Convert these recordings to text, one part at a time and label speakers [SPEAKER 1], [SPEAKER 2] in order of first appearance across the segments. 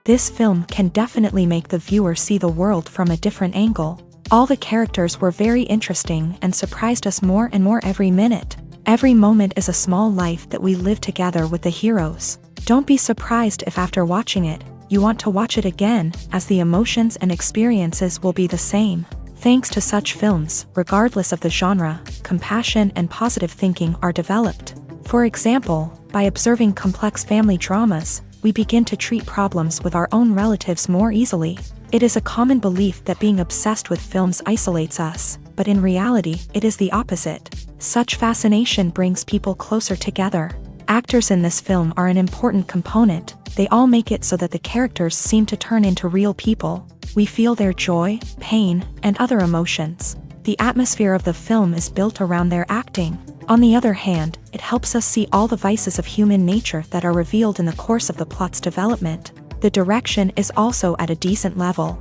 [SPEAKER 1] This film can definitely make the viewer see the world from a different angle. All the characters were very interesting and surprised us more and more every minute. Every moment is a small life that we live together with the heroes. Don't be surprised if after watching it, you want to watch it again, as the emotions and experiences will be the same. Thanks to such films, regardless of the genre, compassion and positive thinking are developed. For example, by observing complex family dramas, we begin to treat problems with our own relatives more easily. It is a common belief that being obsessed with films isolates us, but in reality, it is the opposite. Such fascination brings people closer together. Actors in this film are an important component. They all make it so that the characters seem to turn into real people. We feel their joy, pain, and other emotions. The atmosphere of the film is built around their acting. On the other hand, it helps us see all the vices of human nature that are revealed in the course of the plot's development. The direction is also at a decent level.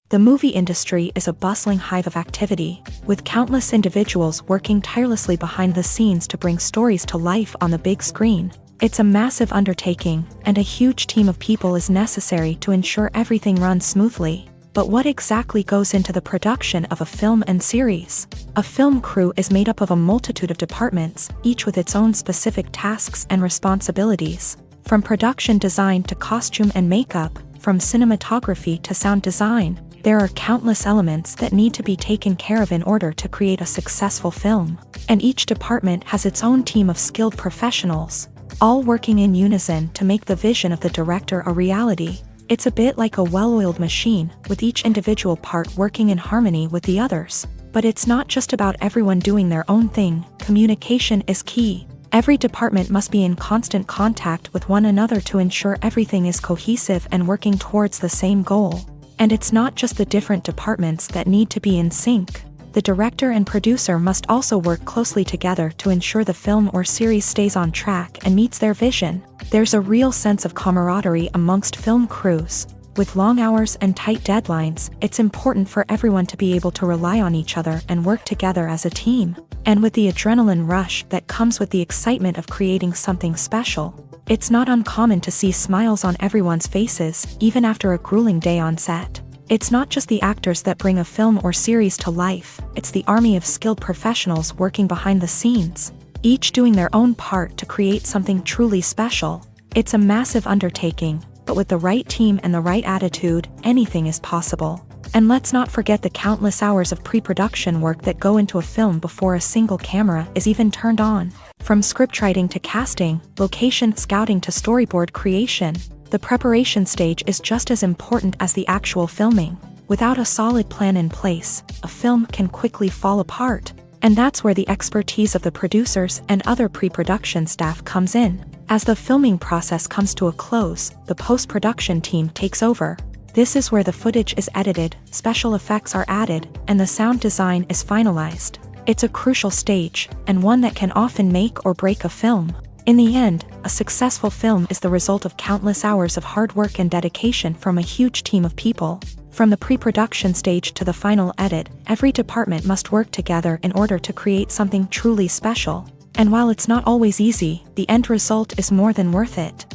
[SPEAKER 1] The movie industry is a bustling hive of activity, with countless individuals working tirelessly behind the scenes to bring stories to life on the big screen. It's a massive undertaking, and a huge team of people is necessary to ensure everything runs smoothly. But what exactly goes into the production of a film and series? A film crew is made up of a multitude of departments, each with its own specific tasks and responsibilities. From production design to costume and makeup, from cinematography to sound design, there are countless elements that need to be taken care of in order to create a successful film. And each department has its own team of skilled professionals, all working in unison to make the vision of the director a reality. It's a bit like a well-oiled machine, with each individual part working in harmony with the others. But it's not just about everyone doing their own thing. Communication is key. Every department must be in constant contact with one another to ensure everything is cohesive and working towards the same goal. And it's not just the different departments that need to be in sync. The director and producer must also work closely together to ensure the film or series stays on track and meets their vision. There's a real sense of camaraderie amongst film crews. With long hours and tight deadlines, it's important for everyone to be able to rely on each other and work together as a team. And with the adrenaline rush that comes with the excitement of creating something special, it's not uncommon to see smiles on everyone's faces, even after a grueling day on set. It's not just the actors that bring a film or series to life, it's the army of skilled professionals working behind the scenes, each doing their own part to create something truly special. It's a massive undertaking, but with the right team and the right attitude, anything is possible. And let's not forget the countless hours of pre-production work that go into a film before a single camera is even turned on. From scriptwriting to casting, location scouting to storyboard creation, the preparation stage is just as important as the actual filming. Without a solid plan in place, a film can quickly fall apart. And that's where the expertise of the producers and other pre-production staff comes in. As the filming process comes to a close, the post-production team takes over. This is where the footage is edited, special effects are added, and the sound design is finalized. It's a crucial stage, and one that can often make or break a film. In the end, a successful film is the result of countless hours of hard work and dedication from a huge team of people. From the pre-production stage to the final edit, every department must work together in order to create something truly special. And while it's not always easy, the end result is more than worth it.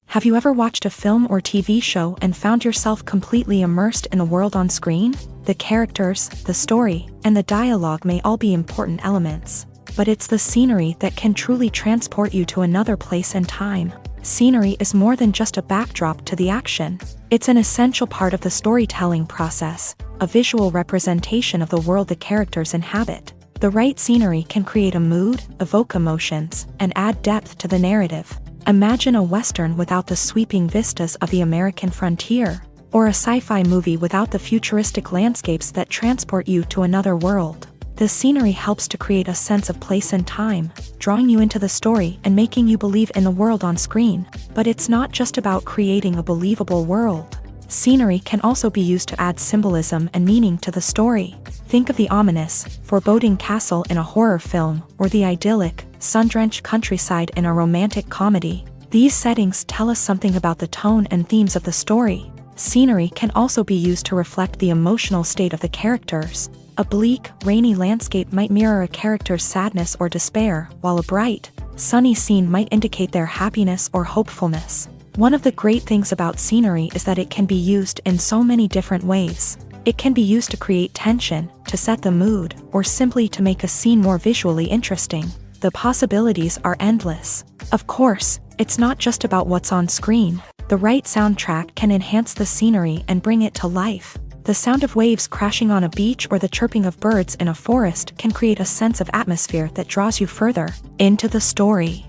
[SPEAKER 1] Have you ever watched a film or TV show and found yourself completely immersed in the world on screen? The characters, the story, and the dialogue may all be important elements, but it's the scenery that can truly transport you to another place and time. Scenery is more than just a backdrop to the action. It's an essential part of the storytelling process, a visual representation of the world the characters inhabit. The right scenery can create a mood, evoke emotions, and add depth to the narrative. Imagine a Western without the sweeping vistas of the American frontier, or a sci-fi movie without the futuristic landscapes that transport you to another world. The scenery helps to create a sense of place and time, drawing you into the story and making you believe in the world on screen. But it's not just about creating a believable world. Scenery can also be used to add symbolism and meaning to the story. Think of the ominous, foreboding castle in a horror film, or the idyllic, sun-drenched countryside in a romantic comedy. These settings tell us something about the tone and themes of the story. Scenery can also be used to reflect the emotional state of the characters. A bleak, rainy landscape might mirror a character's sadness or despair, while a bright, sunny scene might indicate their happiness or hopefulness. One of the great things about scenery is that it can be used in so many different ways. It can be used to create tension, to set the mood, or simply to make a scene more visually interesting. The possibilities are endless. Of course, it's not just about what's on screen. The right soundtrack can enhance the scenery and bring it to life. The sound of waves crashing on a beach or the chirping of birds in a forest can create a sense of atmosphere that draws you further into the story.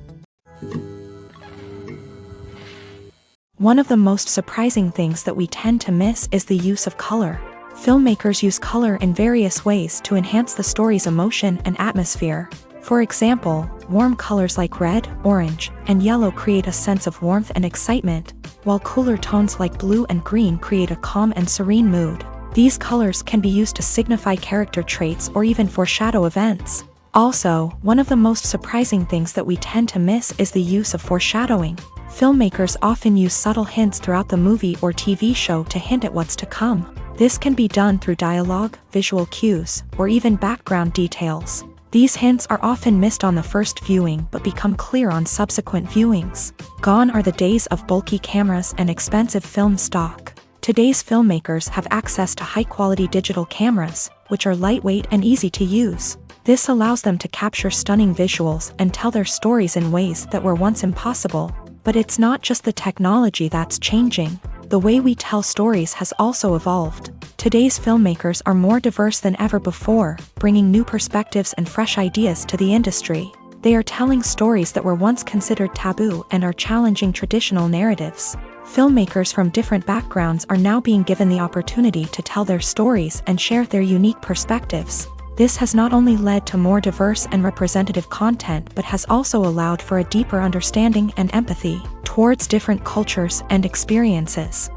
[SPEAKER 1] One of the most surprising things that we tend to miss is the use of color. Filmmakers use color in various ways to enhance the story's emotion and atmosphere. For example, warm colors like red, orange, and yellow create a sense of warmth and excitement, while cooler tones like blue and green create a calm and serene mood. These colors can be used to signify character traits or even foreshadow events. Also, one of the most surprising things that we tend to miss is the use of foreshadowing. Filmmakers often use subtle hints throughout the movie or TV show to hint at what's to come. This can be done through dialogue, visual cues, or even background details. These hints are often missed on the first viewing but become clear on subsequent viewings. Gone are the days of bulky cameras and expensive film stock. Today's filmmakers have access to high-quality digital cameras, which are lightweight and easy to use. This allows them to capture stunning visuals and tell their stories in ways that were once impossible. But it's not just the technology that's changing. The way we tell stories has also evolved. Today's filmmakers are more diverse than ever before, bringing new perspectives and fresh ideas to the industry. They are telling stories that were once considered taboo and are challenging traditional narratives. Filmmakers from different backgrounds are now being given the opportunity to tell their stories and share their unique perspectives. This has not only led to more diverse and representative content but has also allowed for a deeper understanding and empathy towards different cultures and experiences.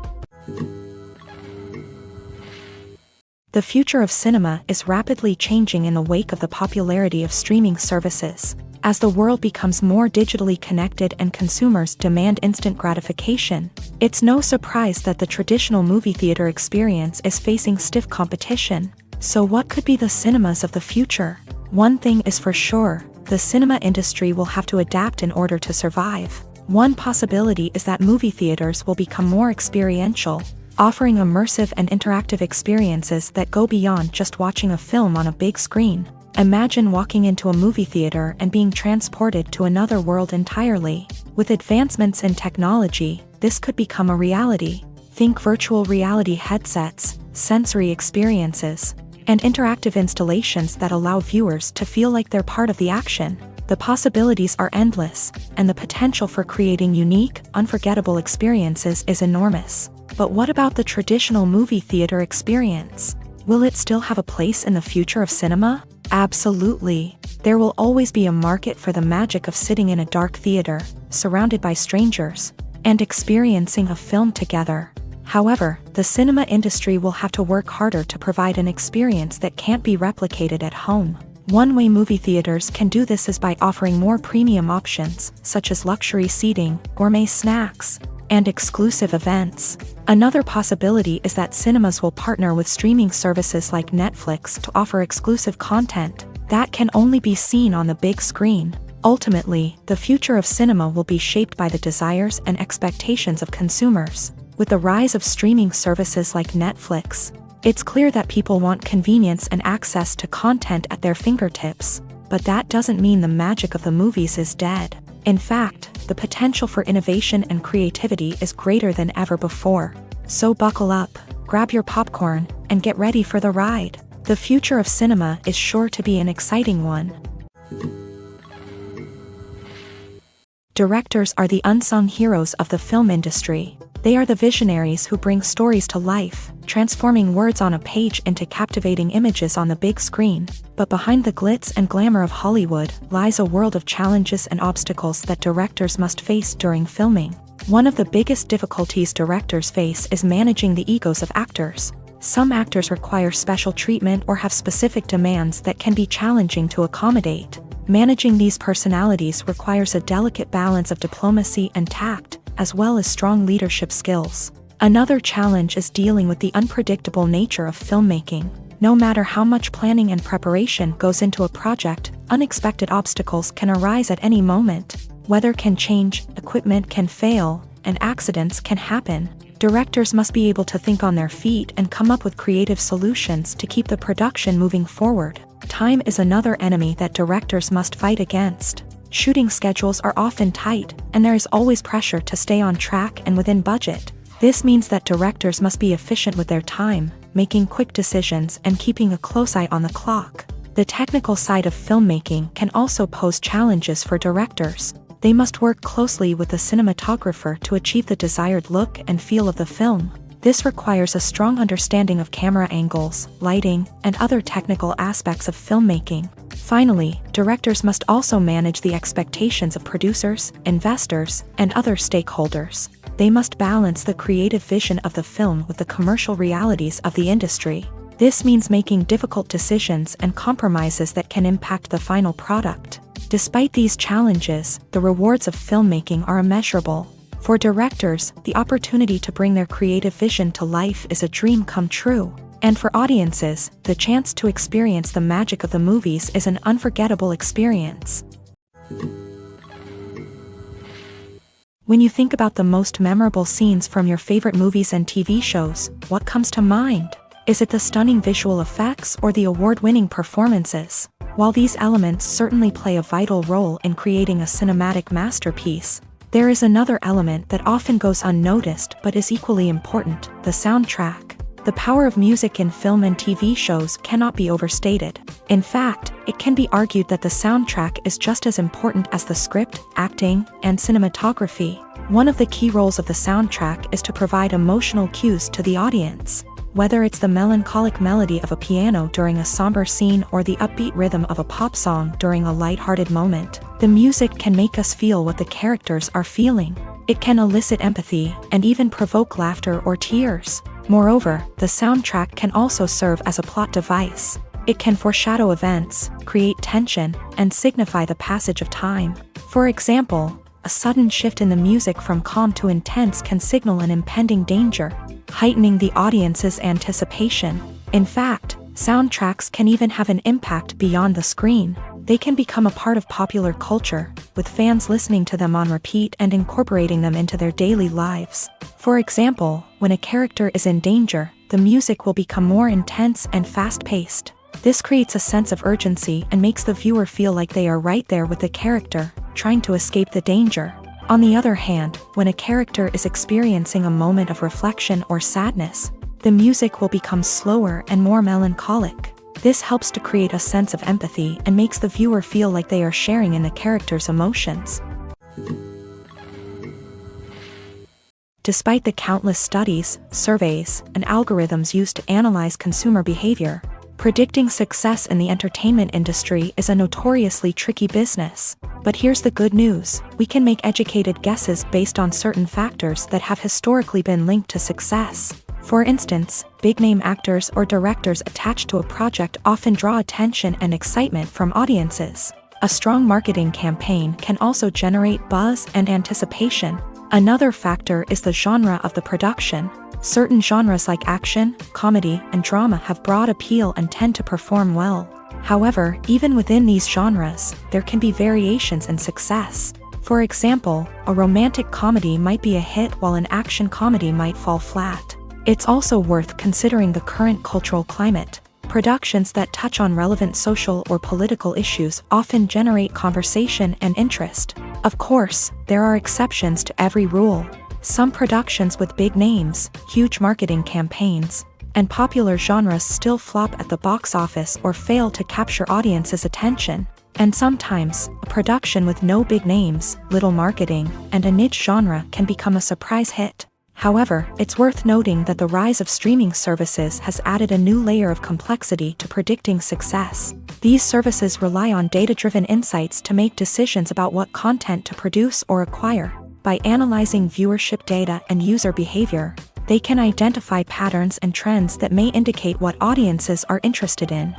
[SPEAKER 1] The future of cinema is rapidly changing in the wake of the popularity of streaming services. As the world becomes more digitally connected and consumers demand instant gratification, it's no surprise that the traditional movie theater experience is facing stiff competition. So what could be the cinemas of the future? One thing is for sure, the cinema industry will have to adapt in order to survive. One possibility is that movie theaters will become more experiential, offering immersive and interactive experiences that go beyond just watching a film on a big screen. Imagine walking into a movie theater and being transported to another world entirely. With advancements in technology, this could become a reality. Think virtual reality headsets, sensory experiences, and interactive installations that allow viewers to feel like they're part of the action. The possibilities are endless, and the potential for creating unique, unforgettable experiences is enormous. But what about the traditional movie theater experience? Will it still have a place in the future of cinema? Absolutely. There will always be a market for the magic of sitting in a dark theater, surrounded by strangers, and experiencing a film together. However, the cinema industry will have to work harder to provide an experience that can't be replicated at home. One way movie theaters can do this is by offering more premium options, such as luxury seating, gourmet snacks, and exclusive events. Another possibility is that cinemas will partner with streaming services like Netflix to offer exclusive content that can only be seen on the big screen. Ultimately, the future of cinema will be shaped by the desires and expectations of consumers. With the rise of streaming services like Netflix, it's clear that people want convenience and access to content at their fingertips. But that doesn't mean the magic of the movies is dead. In fact, the potential for innovation and creativity is greater than ever before. So buckle up, grab your popcorn, and get ready for the ride. The future of cinema is sure to be an exciting one. Directors are the unsung heroes of the film industry. They are the visionaries who bring stories to life, transforming words on a page into captivating images on the big screen. But behind the glitz and glamour of Hollywood lies a world of challenges and obstacles that directors must face during filming. One of the biggest difficulties directors face is managing the egos of actors. Some actors require special treatment or have specific demands that can be challenging to accommodate. Managing these personalities requires a delicate balance of diplomacy and tact, as well as strong leadership skills. Another challenge is dealing with the unpredictable nature of filmmaking. No matter how much planning and preparation goes into a project, unexpected obstacles can arise at any moment. Weather can change, equipment can fail, and accidents can happen. Directors must be able to think on their feet and come up with creative solutions to keep the production moving forward. Time is another enemy that directors must fight against. Shooting schedules are often tight, and there is always pressure to stay on track and within budget. This means that directors must be efficient with their time, making quick decisions and keeping a close eye on the clock. The technical side of filmmaking can also pose challenges for directors. They must work closely with the cinematographer to achieve the desired look and feel of the film. This requires a strong understanding of camera angles, lighting, and other technical aspects of filmmaking. Finally, directors must also manage the expectations of producers, investors, and other stakeholders. They must balance the creative vision of the film with the commercial realities of the industry. This means making difficult decisions and compromises that can impact the final product. Despite these challenges, the rewards of filmmaking are immeasurable. For directors, the opportunity to bring their creative vision to life is a dream come true. And for audiences, the chance to experience the magic of the movies is an unforgettable experience. When you think about the most memorable scenes from your favorite movies and TV shows, what comes to mind? Is it the stunning visual effects or the award-winning performances? While these elements certainly play a vital role in creating a cinematic masterpiece, there is another element that often goes unnoticed but is equally important: the soundtrack. The power of music in film and TV shows cannot be overstated. In fact, it can be argued that the soundtrack is just as important as the script, acting, and cinematography. One of the key roles of the soundtrack is to provide emotional cues to the audience. Whether it's the melancholic melody of a piano during a somber scene or the upbeat rhythm of a pop song during a light-hearted moment, the music can make us feel what the characters are feeling. It can elicit empathy and even provoke laughter or tears. Moreover, the soundtrack can also serve as a plot device. It can foreshadow events, create tension, and signify the passage of time. For example, a sudden shift in the music from calm to intense can signal an impending danger, heightening the audience's anticipation. In fact, soundtracks can even have an impact beyond the screen. They can become a part of popular culture, with fans listening to them on repeat and incorporating them into their daily lives. For example, when a character is in danger, the music will become more intense and fast-paced. This creates a sense of urgency and makes the viewer feel like they are right there with the character, trying to escape the danger. On the other hand, when a character is experiencing a moment of reflection or sadness, the music will become slower and more melancholic. This helps to create a sense of empathy and makes the viewer feel like they are sharing in the character's emotions. Despite the countless studies, surveys, and algorithms used to analyze consumer behavior, predicting success in the entertainment industry is a notoriously tricky business. But here's the good news: we can make educated guesses based on certain factors that have historically been linked to success. For instance, big-name actors or directors attached to a project often draw attention and excitement from audiences. A strong marketing campaign can also generate buzz and anticipation. Another factor is the genre of the production. Certain genres like action, comedy, and drama have broad appeal and tend to perform well. However, even within these genres, there can be variations in success. For example, a romantic comedy might be a hit while an action comedy might fall flat. It's also worth considering the current cultural climate. Productions that touch on relevant social or political issues often generate conversation and interest. Of course, there are exceptions to every rule. Some productions with big names, huge marketing campaigns, and popular genres still flop at the box office or fail to capture audiences' attention. And sometimes, a production with no big names, little marketing, and a niche genre can become a surprise hit. However, it's worth noting that the rise of streaming services has added a new layer of complexity to predicting success. These services rely on data-driven insights to make decisions about what content to produce or acquire. By analyzing viewership data and user behavior, they can identify patterns and trends that may indicate what audiences are interested in.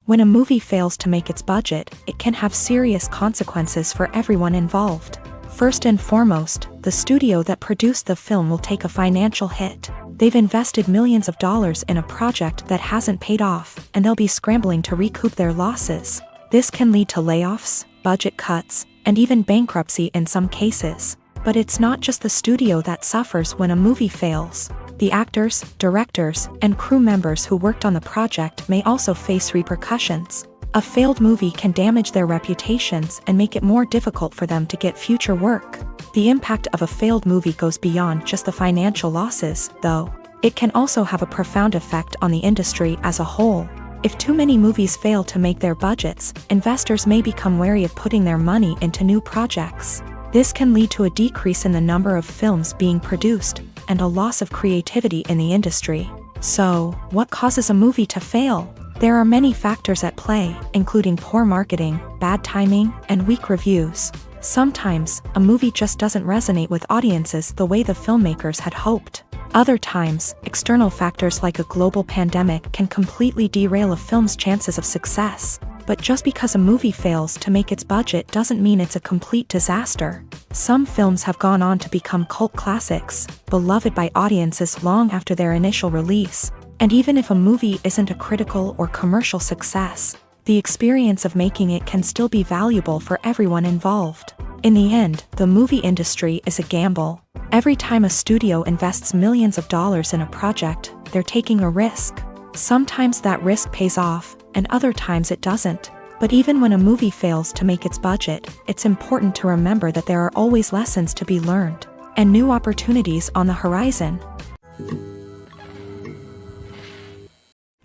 [SPEAKER 1] When a movie fails to make its budget, it can have serious consequences for everyone involved. First and foremost, the studio that produced the film will take a financial hit. They've invested millions of dollars in a project that hasn't paid off, and they'll be scrambling to recoup their losses. This can lead to layoffs, budget cuts, and even bankruptcy in some cases. But it's not just the studio that suffers when a movie fails. The actors, directors, and crew members who worked on the project may also face repercussions. A failed movie can damage their reputations and make it more difficult for them to get future work. The impact of a failed movie goes beyond just the financial losses, though. It can also have a profound effect on the industry as a whole. If too many movies fail to make their budgets, investors may become wary of putting their money into new projects. This can lead to a decrease in the number of films being produced, and a loss of creativity in the industry. So, what causes a movie to fail? There are many factors at play, including poor marketing, bad timing, and weak reviews. Sometimes, a movie just doesn't resonate with audiences the way the filmmakers had hoped. Other times, external factors like a global pandemic can completely derail a film's chances of success. But just because a movie fails to make its budget doesn't mean it's a complete disaster. Some films have gone on to become cult classics, beloved by audiences long after their initial release. And even if a movie isn't a critical or commercial success, the experience of making it can still be valuable for everyone involved. In the end, the movie industry is a gamble. Every time a studio invests millions of dollars in a project, they're taking a risk. Sometimes that risk pays off, and other times it doesn't. But even when a movie fails to make its budget, it's important to remember that there are always lessons to be learned, and new opportunities on the horizon.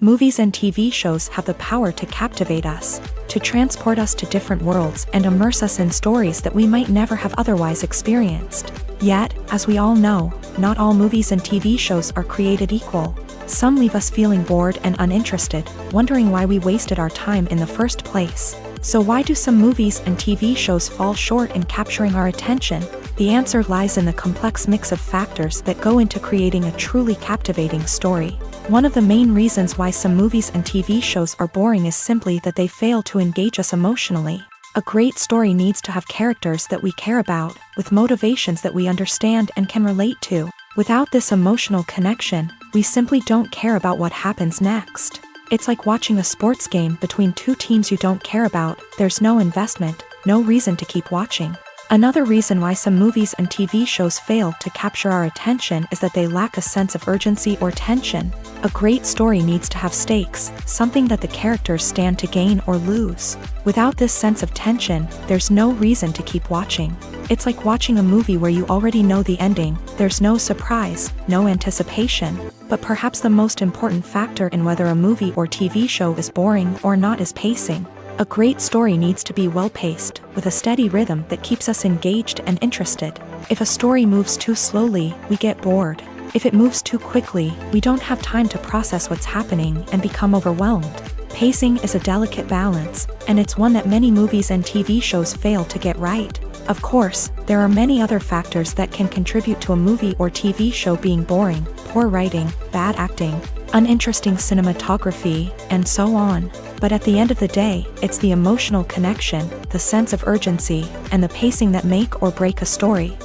[SPEAKER 1] Movies and TV shows have the power to captivate us, to transport us to different worlds and immerse us in stories that we might never have otherwise experienced. Yet, as we all know, not all movies and TV shows are created equal. Some leave us feeling bored and uninterested, wondering why we wasted our time in the first place. So why do some movies and TV shows fall short in capturing our attention? The answer lies in the complex mix of factors that go into creating a truly captivating story. One of the main reasons why some movies and TV shows are boring is simply that they fail to engage us emotionally. A great story needs to have characters that we care about, with motivations that we understand and can relate to. Without this emotional connection, we simply don't care about what happens next. It's like watching a sports game between two teams you don't care about. There's no investment, no reason to keep watching. Another reason why some movies and TV shows fail to capture our attention is that they lack a sense of urgency or tension. A great story needs to have stakes, something that the characters stand to gain or lose. Without this sense of tension, there's no reason to keep watching. It's like watching a movie where you already know the ending. There's no surprise, no anticipation. But perhaps the most important factor in whether a movie or TV show is boring or not is pacing. A great story needs to be well-paced, with a steady rhythm that keeps us engaged and interested. If a story moves too slowly, we get bored. If it moves too quickly, we don't have time to process what's happening and become overwhelmed. Pacing is a delicate balance, and it's one that many movies and TV shows fail to get right. Of course, there are many other factors that can contribute to a movie or TV show being boring: poor writing, bad acting, uninteresting cinematography, and so on. But at the end of the day, it's the emotional connection, the sense of urgency, and the pacing that make or break a story.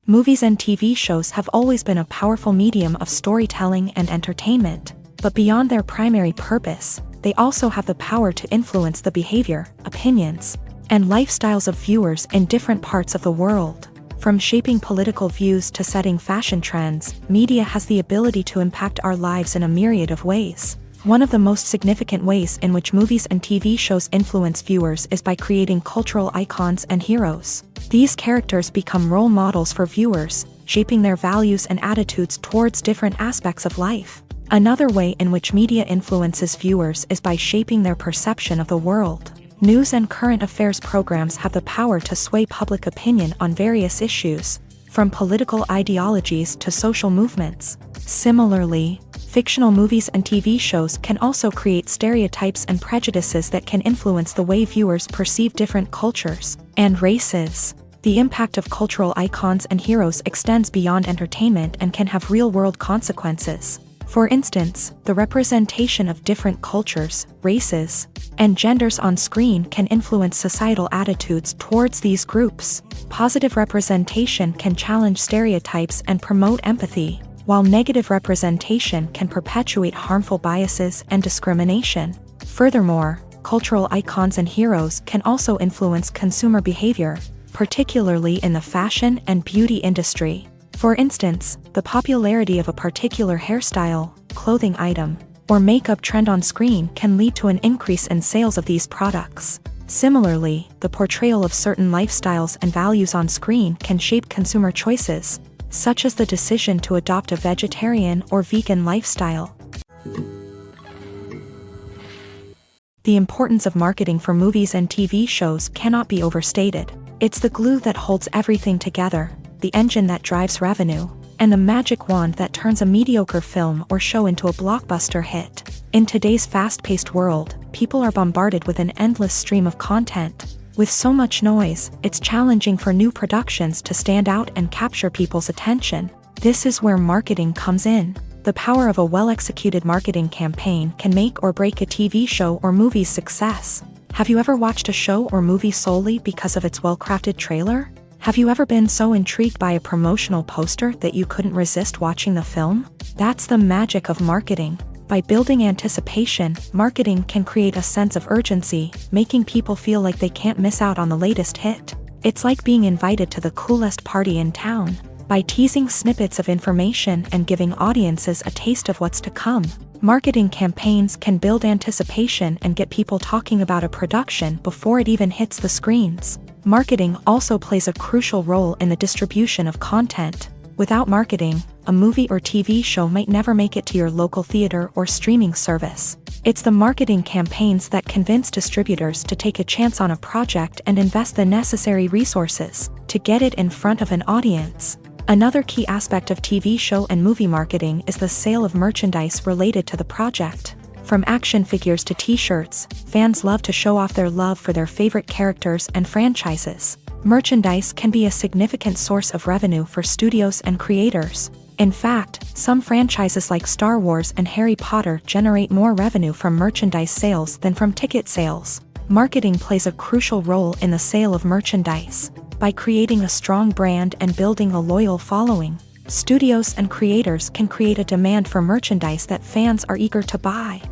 [SPEAKER 1] Movies and TV shows have always been a powerful medium of storytelling and entertainment. But beyond their primary purpose, they also have the power to influence the behavior, opinions, and lifestyles of viewers in different parts of the world. From shaping political views to setting fashion trends, media has the ability to impact our lives in a myriad of ways. One of the most significant ways in which movies and TV shows influence viewers is by creating cultural icons and heroes. These characters become role models for viewers, shaping their values and attitudes towards different aspects of life. Another way in which media influences viewers is by shaping their perception of the world. News and current affairs programs have the power to sway public opinion on various issues, from political ideologies to social movements. Similarly, fictional movies and TV shows can also create stereotypes and prejudices that can influence the way viewers perceive different cultures and races. The impact of cultural icons and heroes extends beyond entertainment and can have real-world consequences. For instance, the representation of different cultures, races, and genders on screen can influence societal attitudes towards these groups. Positive representation can challenge stereotypes and promote empathy, while negative representation can perpetuate harmful biases and discrimination. Furthermore, cultural icons and heroes can also influence consumer behavior, particularly in the fashion and beauty industry. For instance, the popularity of a particular hairstyle, clothing item, or makeup trend on screen can lead to an increase in sales of these products. Similarly, the portrayal of certain lifestyles and values on screen can shape consumer choices, such as the decision to adopt a vegetarian or vegan lifestyle. The importance of marketing for movies and TV shows cannot be overstated. It's the glue that holds everything together, the engine that drives revenue, and the magic wand that turns a mediocre film or show into a blockbuster hit. In today's fast-paced world, people are bombarded with an endless stream of content. With so much noise, it's challenging for new productions to stand out and capture people's attention. This is where marketing comes in. The power of a well-executed marketing campaign can make or break a TV show or movie's success. Have you ever watched a show or movie solely because of its well-crafted trailer? Have you ever been so intrigued by a promotional poster that you couldn't resist watching the film? That's the magic of marketing. By building anticipation, marketing can create a sense of urgency, making people feel like they can't miss out on the latest hit. It's like being invited to the coolest party in town. By teasing snippets of information and giving audiences a taste of what's to come, marketing campaigns can build anticipation and get people talking about a production before it even hits the screens. Marketing also plays a crucial role in the distribution of content. Without marketing, a movie or TV show might never make it to your local theater or streaming service. It's the marketing campaigns that convince distributors to take a chance on a project and invest the necessary resources to get it in front of an audience. Another key aspect of TV show and movie marketing is the sale of merchandise related to the project. From action figures to t-shirts, fans love to show off their love for their favorite characters and franchises. Merchandise can be a significant source of revenue for studios and creators. In fact, some franchises like Star Wars and Harry Potter generate more revenue from merchandise sales than from ticket sales. Marketing plays a crucial role in the sale of merchandise. By creating a strong brand and building a loyal following, studios and creators can create a demand for merchandise that fans are eager to buy.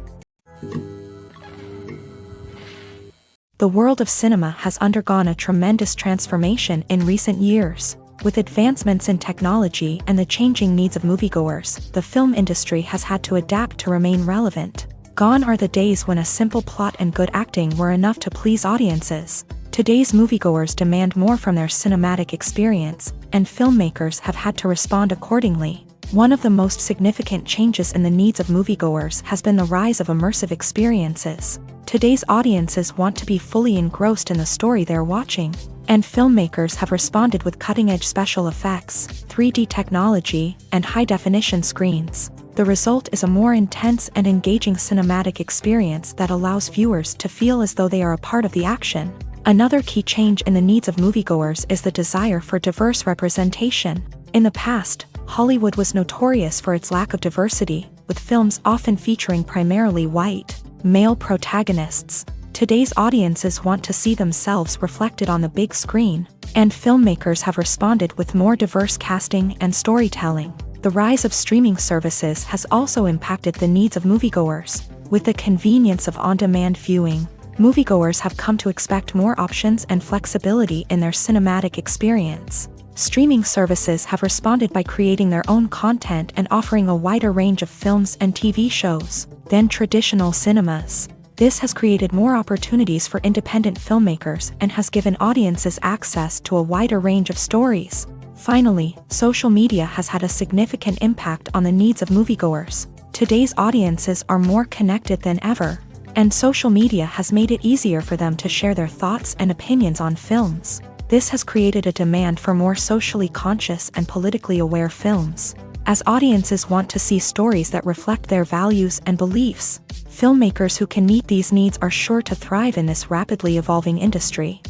[SPEAKER 1] The world of cinema has undergone a tremendous transformation in recent years. With advancements in technology and the changing needs of moviegoers, the film industry has had to adapt to remain relevant. Gone are the days when a simple plot and good acting were enough to please audiences. Today's moviegoers demand more from their cinematic experience, and filmmakers have had to respond accordingly. One of the most significant changes in the needs of moviegoers has been the rise of immersive experiences. Today's audiences want to be fully engrossed in the story they're watching, and filmmakers have responded with cutting-edge special effects, 3D technology, and high-definition screens. The result is a more intense and engaging cinematic experience that allows viewers to feel as though they are a part of the action. Another key change in the needs of moviegoers is the desire for diverse representation. In the past, Hollywood was notorious for its lack of diversity, with films often featuring primarily white, male protagonists. Today's audiences want to see themselves reflected on the big screen, and filmmakers have responded with more diverse casting and storytelling. The rise of streaming services has also impacted the needs of moviegoers. With the convenience of on-demand viewing, moviegoers have come to expect more options and flexibility in their cinematic experience. Streaming services have responded by creating their own content and offering a wider range of films and TV shows than traditional cinemas. This has created more opportunities for independent filmmakers and has given audiences access to a wider range of stories. Finally, social media has had a significant impact on the needs of moviegoers. Today's audiences are more connected than ever, and social media has made it easier for them to share their thoughts and opinions on films. This has created a demand for more socially conscious and politically aware films. As audiences want to see stories that reflect their values and beliefs, filmmakers who can meet these needs are sure to thrive in this rapidly evolving industry.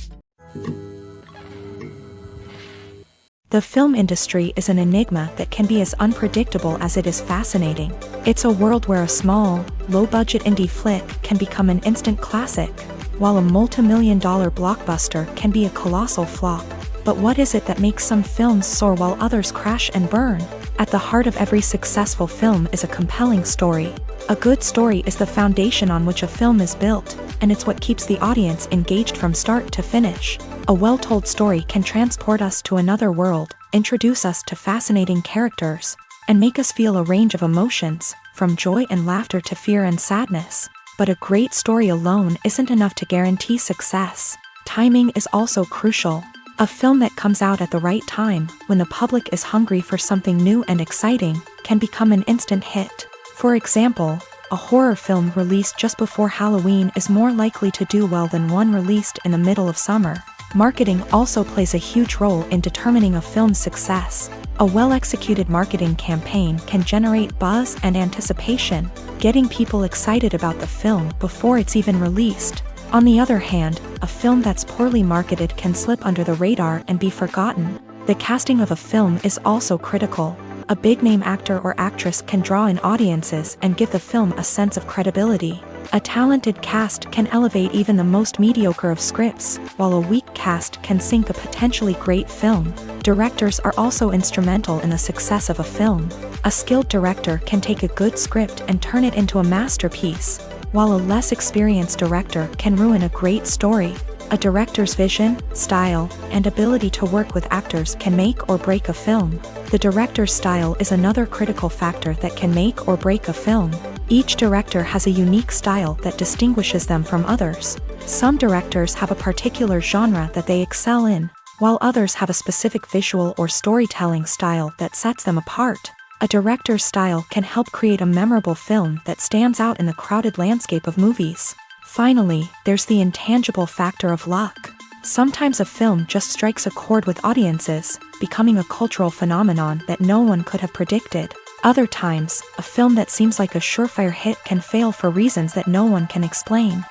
[SPEAKER 1] The film industry is an enigma that can be as unpredictable as it is fascinating. It's a world where a small, low-budget indie flick can become an instant classic, while a multi-million-dollar blockbuster can be a colossal flop. But what is it that makes some films soar while others crash and burn? At the heart of every successful film is a compelling story. A good story is the foundation on which a film is built, and it's what keeps the audience engaged from start to finish. A well-told story can transport us to another world, introduce us to fascinating characters, and make us feel a range of emotions, from joy and laughter to fear and sadness. But a great story alone isn't enough to guarantee success. Timing is also crucial. A film that comes out at the right time, when the public is hungry for something new and exciting, can become an instant hit. For example, a horror film released just before Halloween is more likely to do well than one released in the middle of summer. Marketing also plays a huge role in determining a film's success. A well-executed marketing campaign can generate buzz and anticipation, getting people excited about the film before it's even released. On the other hand, a film that's poorly marketed can slip under the radar and be forgotten. The casting of a film is also critical. A big-name actor or actress can draw in audiences and give the film a sense of credibility. A talented cast can elevate even the most mediocre of scripts, while a weak cast can sink a potentially great film. Directors are also instrumental in the success of a film. A skilled director can take a good script and turn it into a masterpiece, while a less experienced director can ruin a great story. A director's vision, style, and ability to work with actors can make or break a film. The director's style is another critical factor that can make or break a film. Each director has a unique style that distinguishes them from others. Some directors have a particular genre that they excel in, while others have a specific visual or storytelling style that sets them apart. A director's style can help create a memorable film that stands out in the crowded landscape of movies. Finally, there's the intangible factor of luck. Sometimes a film just strikes a chord with audiences, becoming a cultural phenomenon that no one could have predicted. Other times, a film that seems like a surefire hit can fail for reasons that no one can explain.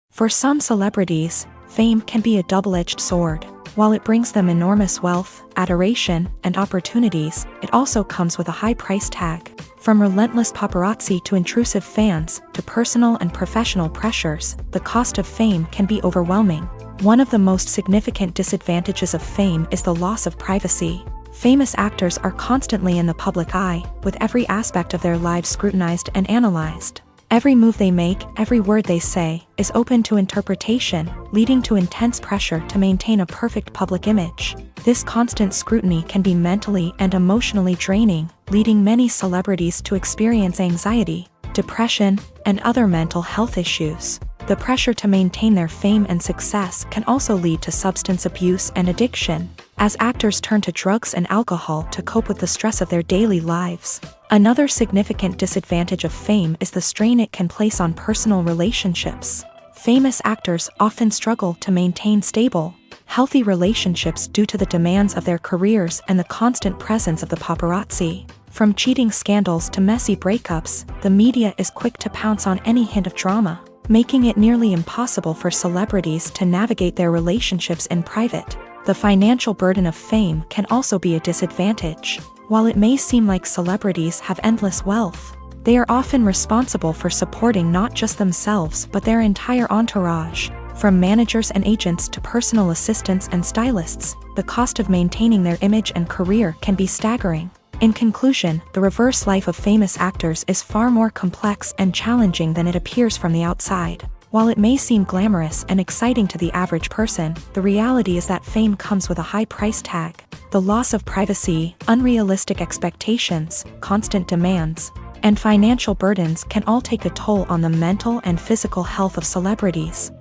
[SPEAKER 1] For some celebrities, fame can be a double-edged sword. While it brings them enormous wealth, adoration, and opportunities, it also comes with a high price tag. From relentless paparazzi to intrusive fans, to personal and professional pressures, the cost of fame can be overwhelming. One of the most significant disadvantages of fame is the loss of privacy. Famous actors are constantly in the public eye, with every aspect of their lives scrutinized and analyzed. Every move they make, every word they say, is open to interpretation, leading to intense pressure to maintain a perfect public image. This constant scrutiny can be mentally and emotionally draining, leading many celebrities to experience anxiety, depression, and other mental health issues. The pressure to maintain their fame and success can also lead to substance abuse and addiction, as actors turn to drugs and alcohol to cope with the stress of their daily lives. Another significant disadvantage of fame is the strain it can place on personal relationships. Famous actors often struggle to maintain stable, healthy relationships due to the demands of their careers and the constant presence of the paparazzi. From cheating scandals to messy breakups, the media is quick to pounce on any hint of drama, making it nearly impossible for celebrities to navigate their relationships in private. The financial burden of fame can also be a disadvantage. While it may seem like celebrities have endless wealth, they are often responsible for supporting not just themselves but their entire entourage. From managers and agents to personal assistants and stylists, the cost of maintaining their image and career can be staggering. In conclusion, the reverse life of famous actors is far more complex and challenging than it appears from the outside. While it may seem glamorous and exciting to the average person, the reality is that fame comes with a high price tag. The loss of privacy, unrealistic expectations, constant demands, and financial burdens can all take a toll on the mental and physical health of celebrities.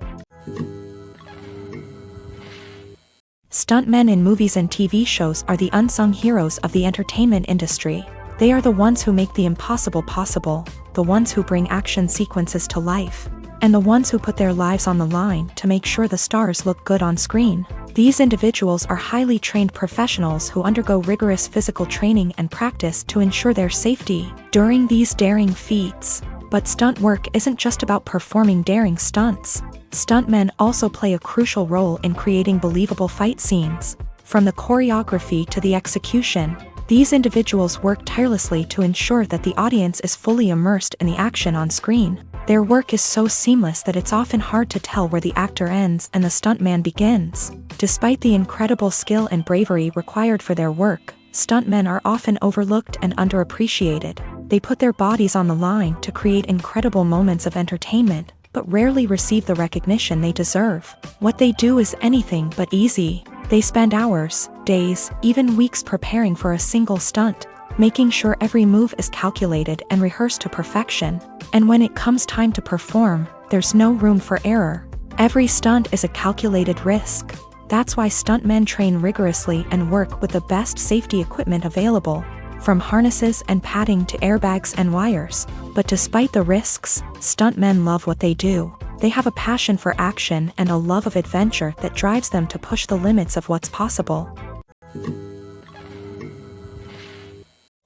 [SPEAKER 1] Stuntmen in movies and TV shows are the unsung heroes of the entertainment industry. They are the ones who make the impossible possible, the ones who bring action sequences to life, and the ones who put their lives on the line to make sure the stars look good on screen. These individuals are highly trained professionals who undergo rigorous physical training and practice to ensure their safety during these daring feats. But stunt work isn't just about performing daring stunts. Stuntmen also play a crucial role in creating believable fight scenes. From the choreography to the execution, these individuals work tirelessly to ensure that the audience is fully immersed in the action on screen. Their work is so seamless that it's often hard to tell where the actor ends and the stuntman begins. Despite the incredible skill and bravery required for their work, stuntmen are often overlooked and underappreciated. They put their bodies on the line to create incredible moments of entertainment, but rarely receive the recognition they deserve. What they do is anything but easy. They spend hours, days, even weeks preparing for a single stunt, making sure every move is calculated and rehearsed to perfection. And when it comes time to perform, there's no room for error. Every stunt is a calculated risk. That's why stuntmen train rigorously and work with the best safety equipment available, from harnesses and padding to airbags and wires. But despite the risks, stuntmen love what they do. They have a passion for action and a love of adventure that drives them to push the limits of what's possible.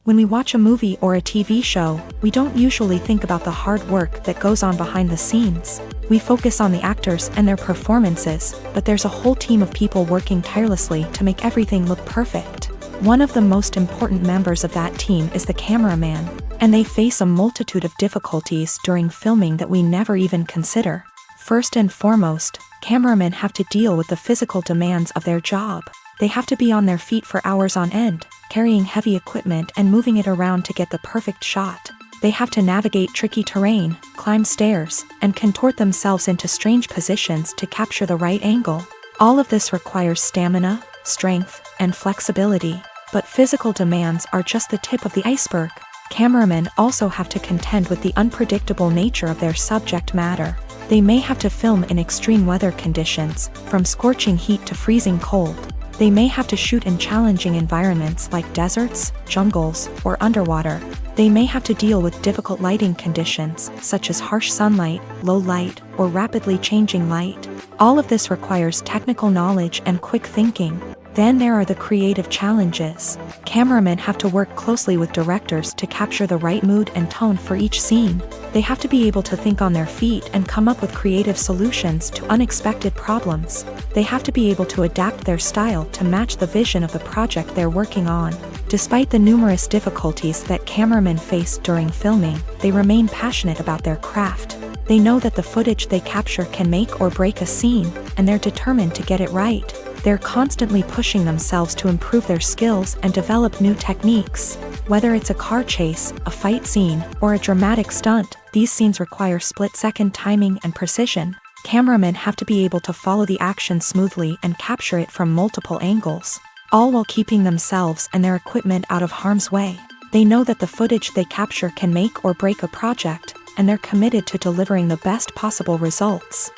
[SPEAKER 1] When we watch a movie or a TV show, we don't usually think about the hard work that goes on behind the scenes. We focus on the actors and their performances, but there's a whole team of people working tirelessly to make everything look perfect. One of the most important members of that team is the cameraman, and they face a multitude of difficulties during filming that we never even consider. First and foremost, cameramen have to deal with the physical demands of their job. They have to be on their feet for hours on end, carrying heavy equipment and moving it around to get the perfect shot. They have to navigate tricky terrain, climb stairs, and contort themselves into strange positions to capture the right angle. All of this requires stamina, strength, and flexibility. But physical demands are just the tip of the iceberg. Cameramen also have to contend with the unpredictable nature of their subject matter. They may have to film in extreme weather conditions, from scorching heat to freezing cold. They may have to shoot in challenging environments like deserts, jungles, or underwater. They may have to deal with difficult lighting conditions, such as harsh sunlight, low light, or rapidly changing light. All of this requires technical knowledge and quick thinking. Then there are the creative challenges. Cameramen have to work closely with directors to capture the right mood and tone for each scene. They have to be able to think on their feet and come up with creative solutions to unexpected problems. They have to be able to adapt their style to match the vision of the project they're working on. Despite the numerous difficulties that cameramen face during filming, they remain passionate about their craft. They know that the footage they capture can make or break a scene, and they're determined to get it right. They're constantly pushing themselves to improve their skills and develop new techniques. Whether it's a car chase, a fight scene, or a dramatic stunt, these scenes require split-second timing and precision. Cameramen have to be able to follow the action smoothly and capture it from multiple angles, all while keeping themselves and their equipment out of harm's way. They know that the footage they capture can make or break a project, and they're committed to delivering the best possible results.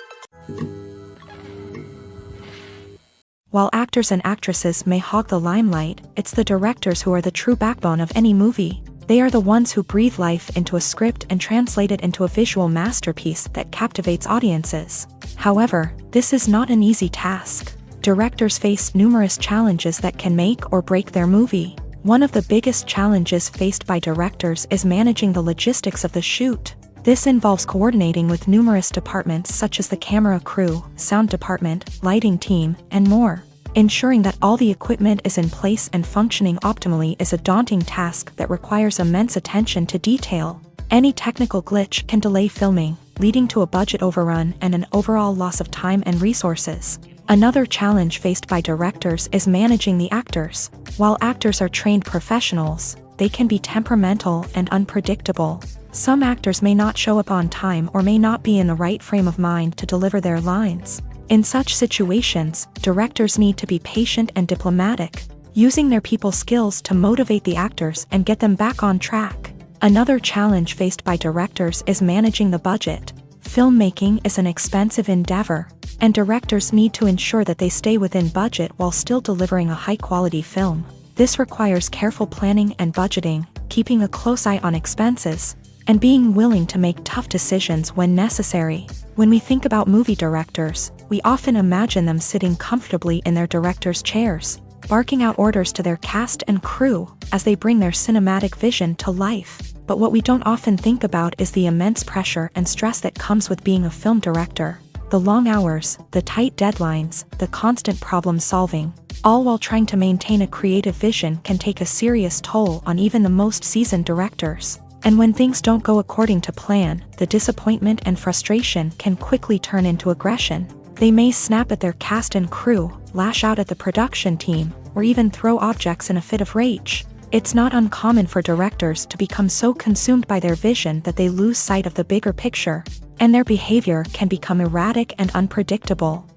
[SPEAKER 1] While actors and actresses may hog the limelight, it's the directors who are the true backbone of any movie. They are the ones who breathe life into a script and translate it into a visual masterpiece that captivates audiences. However, this is not an easy task. Directors face numerous challenges that can make or break their movie. One of the biggest challenges faced by directors is managing the logistics of the shoot. This involves coordinating with numerous departments such as the camera crew, sound department, lighting team, and more. Ensuring that all the equipment is in place and functioning optimally is a daunting task that requires immense attention to detail. Any technical glitch can delay filming, leading to a budget overrun and an overall loss of time and resources. Another challenge faced by directors is managing the actors. While actors are trained professionals, they can be temperamental and unpredictable. Some actors may not show up on time or may not be in the right frame of mind to deliver their lines. In such situations, directors need to be patient and diplomatic, using their people skills to motivate the actors and get them back on track. Another challenge faced by directors is managing the budget. Filmmaking is an expensive endeavor, and directors need to ensure that they stay within budget while still delivering a high-quality film. This requires careful planning and budgeting, keeping a close eye on expenses, and being willing to make tough decisions when necessary. When we think about movie directors, we often imagine them sitting comfortably in their director's chairs, barking out orders to their cast and crew as they bring their cinematic vision to life. But what we don't often think about is the immense pressure and stress that comes with being a film director. The long hours, the tight deadlines, the constant problem solving, all while trying to maintain a creative vision can take a serious toll on even the most seasoned directors. And when things don't go according to plan, the disappointment and frustration can quickly turn into aggression. They may snap at their cast and crew, lash out at the production team, or even throw objects in a fit of rage. It's not uncommon for directors to become so consumed by their vision that they lose sight of the bigger picture, and their behavior can become erratic and unpredictable.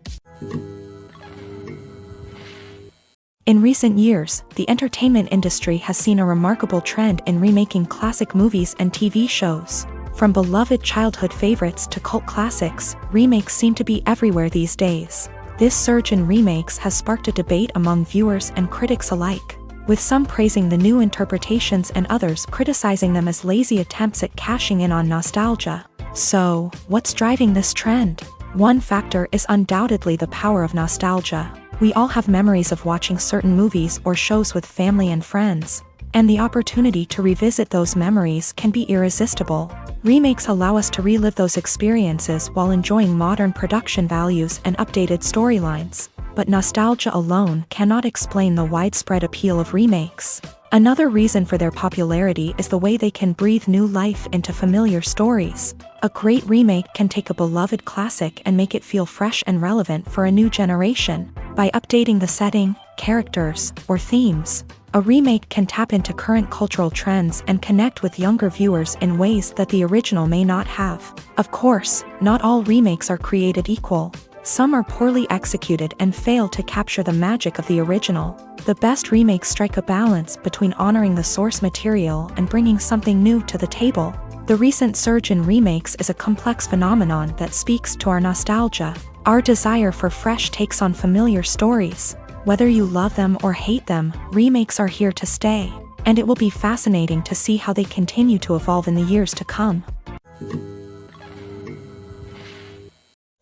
[SPEAKER 1] In recent years, the entertainment industry has seen a remarkable trend in remaking classic movies and TV shows. From beloved childhood favorites to cult classics, remakes seem to be everywhere these days. This surge in remakes has sparked a debate among viewers and critics alike, with some praising the new interpretations and others criticizing them as lazy attempts at cashing in on nostalgia. So, what's driving this trend? One factor is undoubtedly the power of nostalgia. We all have memories of watching certain movies or shows with family and friends, and the opportunity to revisit those memories can be irresistible. Remakes allow us to relive those experiences while enjoying modern production values and updated storylines, but nostalgia alone cannot explain the widespread appeal of remakes. Another reason for their popularity is the way they can breathe new life into familiar stories. A great remake can take a beloved classic and make it feel fresh and relevant for a new generation. By updating the setting, characters, or themes, a remake can tap into current cultural trends and connect with younger viewers in ways that the original may not have. Of course, not all remakes are created equal. Some are poorly executed and fail to capture the magic of the original. The best remakes strike a balance between honoring the source material and bringing something new to the table. The recent surge in remakes is a complex phenomenon that speaks to our nostalgia, our desire for fresh takes on familiar stories. Whether you love them or hate them, remakes are here to stay, and it will be fascinating to see how they continue to evolve in the years to come.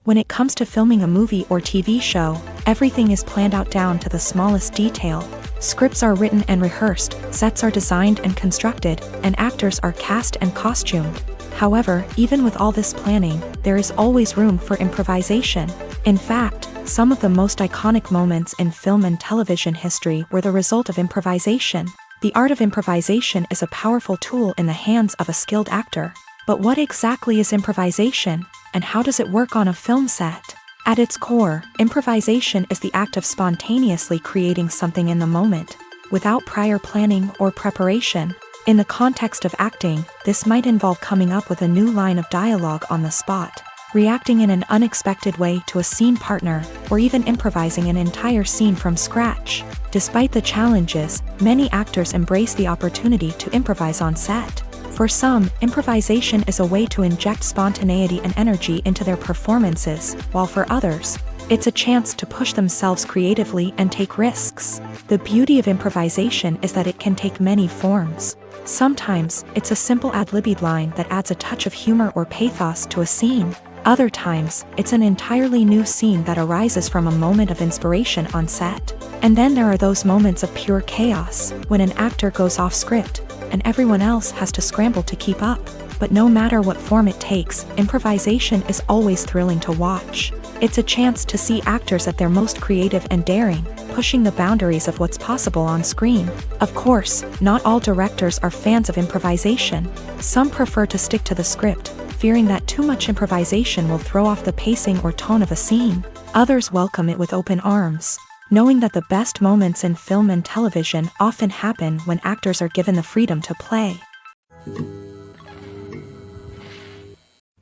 [SPEAKER 1] When it comes to filming a movie or TV show, everything is planned out down to the smallest detail. Scripts are written and rehearsed, sets are designed and constructed, and actors are cast and costumed. However, even with all this planning, there is always room for improvisation. In fact, some of the most iconic moments in film and television history were the result of improvisation. The art of improvisation is a powerful tool in the hands of a skilled actor. But what exactly is improvisation, and how does it work on a film set? At its core, improvisation is the act of spontaneously creating something in the moment, without prior planning or preparation. In the context of acting, this might involve coming up with a new line of dialogue on the spot, reacting in an unexpected way to a scene partner, or even improvising an entire scene from scratch. Despite the challenges, many actors embrace the opportunity to improvise on set. For some, improvisation is a way to inject spontaneity and energy into their performances, while for others, it's a chance to push themselves creatively and take risks. The beauty of improvisation is that it can take many forms. Sometimes, it's a simple ad-libbed line that adds a touch of humor or pathos to a scene. Other times, it's an entirely new scene that arises from a moment of inspiration on set. And then there are those moments of pure chaos, when an actor goes off script, and everyone else has to scramble to keep up. But no matter what form it takes, improvisation is always thrilling to watch. It's a chance to see actors at their most creative and daring, pushing the boundaries of what's possible on screen. Of course, not all directors are fans of improvisation. Some prefer to stick to the script, fearing that too much improvisation will throw off the pacing or tone of a scene. Others welcome it with open arms, knowing that the best moments in film and television often happen when actors are given the freedom to play.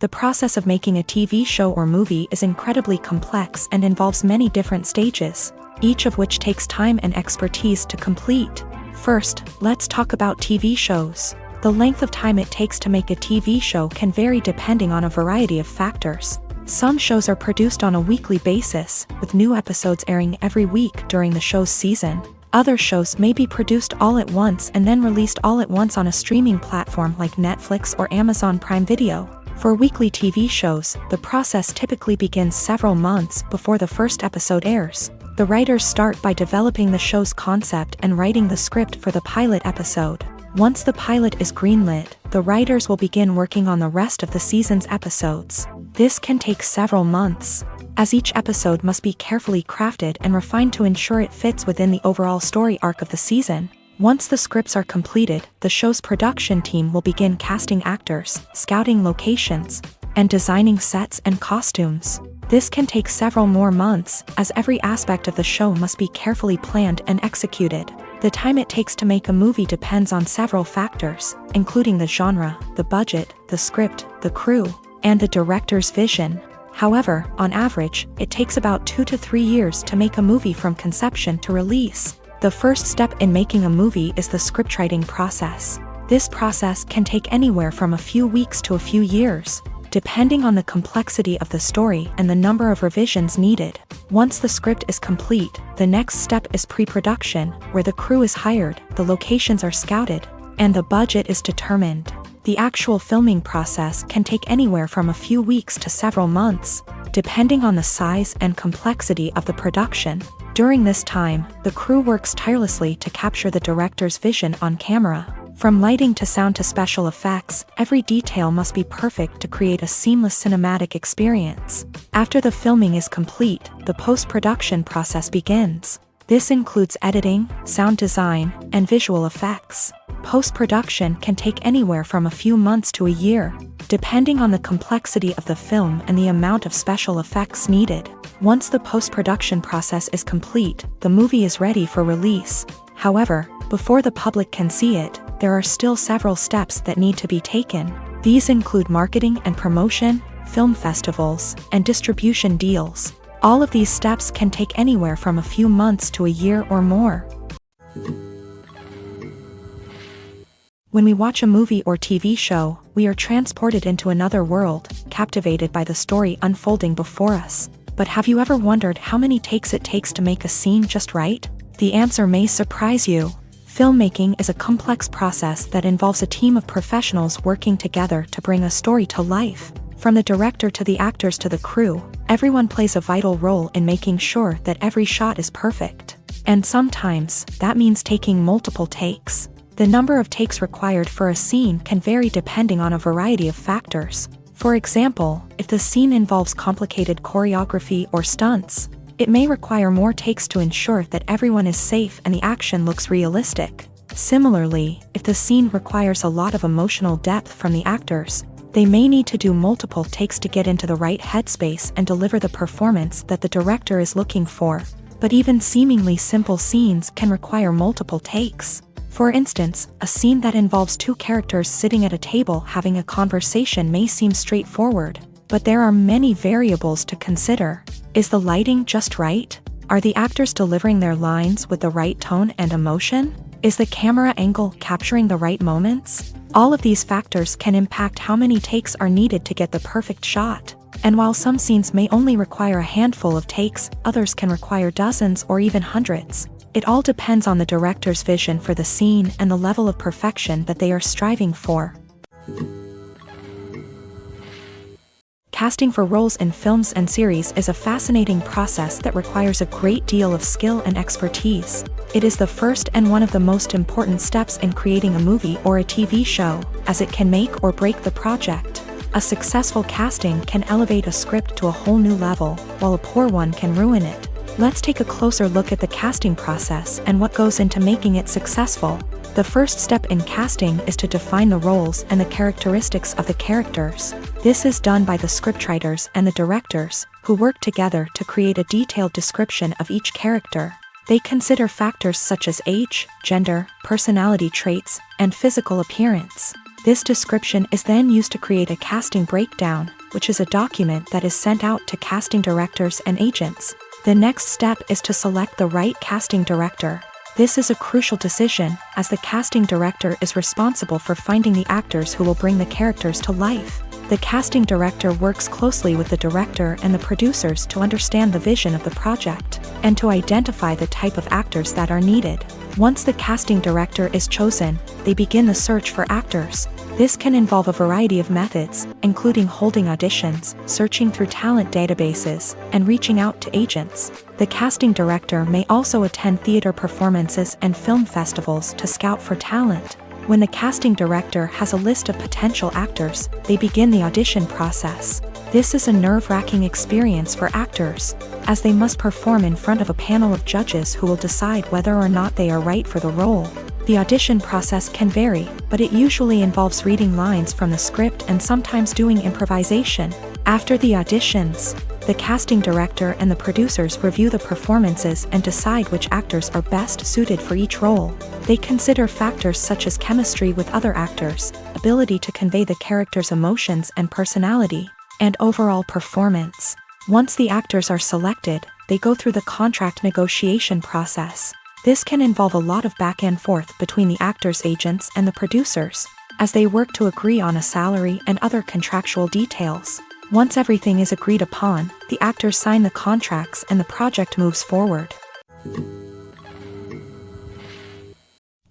[SPEAKER 1] The process of making a TV show or movie is incredibly complex and involves many different stages, each of which takes time and expertise to complete. First, let's talk about TV shows. The length of time it takes to make a TV show can vary depending on a variety of factors. Some shows are produced on a weekly basis, with new episodes airing every week during the show's season. Other shows may be produced all at once and then released all at once on a streaming platform like Netflix or Amazon Prime Video. For weekly TV shows, the process typically begins several months before the first episode airs. The writers start by developing the show's concept and writing the script for the pilot episode. Once the pilot is greenlit, the writers will begin working on the rest of the season's episodes. This can take several months, as each episode must be carefully crafted and refined to ensure it fits within the overall story arc of the season. Once the scripts are completed, the show's production team will begin casting actors, scouting locations, and designing sets and costumes. This can take several more months, as every aspect of the show must be carefully planned and executed. The time it takes to make a movie depends on several factors, including the genre, the budget, the script, the crew, and the director's vision. However, on average, it takes about 2 to 3 years to make a movie from conception to release. The first step in making a movie is the scriptwriting process. This process can take anywhere from a few weeks to a few years, depending on the complexity of the story and the number of revisions needed. Once the script is complete, the next step is pre-production, where the crew is hired, the locations are scouted, and the budget is determined. The actual filming process can take anywhere from a few weeks to several months, depending on the size and complexity of the production. During this time, the crew works tirelessly to capture the director's vision on camera. From lighting to sound to special effects, every detail must be perfect to create a seamless cinematic experience. After the filming is complete, the post-production process begins. This includes editing, sound design, and visual effects. Post-production can take anywhere from a few months to a year, depending on the complexity of the film and the amount of special effects needed. Once the post-production process is complete, the movie is ready for release. However, before the public can see it, there are still several steps that need to be taken. These include marketing and promotion, film festivals, and distribution deals. All of these steps can take anywhere from a few months to a year or more. When we watch a movie or TV show, we are transported into another world, captivated by the story unfolding before us. But have you ever wondered how many takes it takes to make a scene just right? The answer may surprise you. Filmmaking is a complex process that involves a team of professionals working together to bring a story to life. From the director to the actors to the crew, everyone plays a vital role in making sure that every shot is perfect. And sometimes, that means taking multiple takes. The number of takes required for a scene can vary depending on a variety of factors. For example, if the scene involves complicated choreography or stunts, it may require more takes to ensure that everyone is safe and the action looks realistic. Similarly, if the scene requires a lot of emotional depth from the actors, they may need to do multiple takes to get into the right headspace and deliver the performance that the director is looking for. But even seemingly simple scenes can require multiple takes. For instance, a scene that involves two characters sitting at a table having a conversation may seem straightforward, but there are many variables to consider. Is the lighting just right? Are the actors delivering their lines with the right tone and emotion? Is the camera angle capturing the right moments? All of these factors can impact how many takes are needed to get the perfect shot. And while some scenes may only require a handful of takes, others can require dozens or even hundreds. It all depends on the director's vision for the scene and the level of perfection that they are striving for. Casting for roles in films and series is a fascinating process that requires a great deal of skill and expertise. It is the first and one of the most important steps in creating a movie or a TV show, as it can make or break the project. A successful casting can elevate a script to a whole new level, while a poor one can ruin it. Let's take a closer look at the casting process and what goes into making it successful. The first step in casting is to define the roles and the characteristics of the characters. This is done by the scriptwriters and the directors, who work together to create a detailed description of each character. They consider factors such as age, gender, personality traits, and physical appearance. This description is then used to create a casting breakdown, which is a document that is sent out to casting directors and agents. The next step is to select the right casting director. This is a crucial decision, as the casting director is responsible for finding the actors who will bring the characters to life. The casting director works closely with the director and the producers to understand the vision of the project, and to identify the type of actors that are needed. Once the casting director is chosen, they begin the search for actors. This can involve a variety of methods, including holding auditions, searching through talent databases, and reaching out to agents. The casting director may also attend theater performances and film festivals to scout for talent. When the casting director has a list of potential actors, they begin the audition process. This is a nerve-wracking experience for actors, as they must perform in front of a panel of judges who will decide whether or not they are right for the role. The audition process can vary, but it usually involves reading lines from the script and sometimes doing improvisation. After the auditions, the casting director and the producers review the performances and decide which actors are best suited for each role. They consider factors such as chemistry with other actors, ability to convey the character's emotions and personality, and overall performance. Once the actors are selected, they go through the contract negotiation process. This can involve a lot of back and forth between the actors' agents and the producers, as they work to agree on a salary and other contractual details. Once everything is agreed upon, the actors sign the contracts and the project moves forward.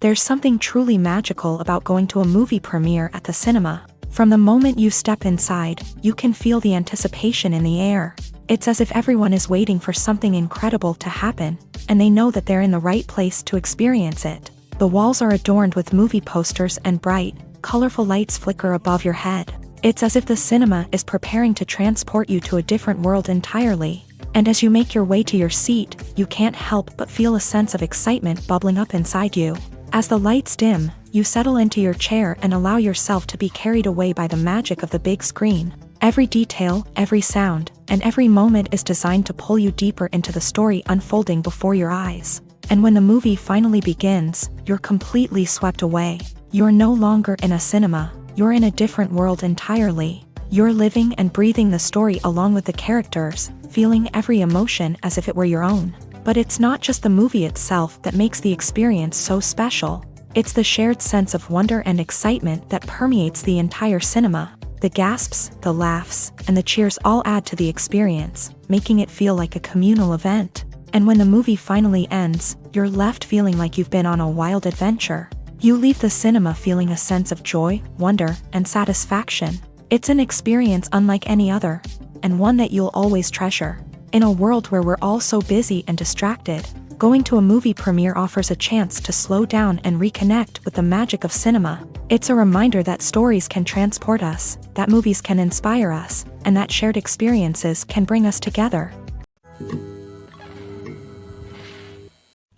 [SPEAKER 1] There's something truly magical about going to a movie premiere at the cinema. From the moment you step inside, you can feel the anticipation in the air. It's as if everyone is waiting for something incredible to happen, and they know that they're in the right place to experience it. The walls are adorned with movie posters and bright, colorful lights flicker above your head. It's as if the cinema is preparing to transport you to a different world entirely. And as you make your way to your seat, you can't help but feel a sense of excitement bubbling up inside you. As the lights dim, you settle into your chair and allow yourself to be carried away by the magic of the big screen. Every detail, every sound, and every moment is designed to pull you deeper into the story unfolding before your eyes. And when the movie finally begins, you're completely swept away. You're no longer in a cinema. You're in a different world entirely. You're living and breathing the story along with the characters, feeling every emotion as if it were your own. But it's not just the movie itself that makes the experience so special. It's the shared sense of wonder and excitement that permeates the entire cinema. The gasps, the laughs, and the cheers all add to the experience, making it feel like a communal event. And when the movie finally ends, you're left feeling like you've been on a wild adventure. You leave the cinema feeling a sense of joy, wonder, and satisfaction. It's an experience unlike any other, and one that you'll always treasure. In a world where we're all so busy and distracted, going to a movie premiere offers a chance to slow down and reconnect with the magic of cinema. It's a reminder that stories can transport us, that movies can inspire us, and that shared experiences can bring us together.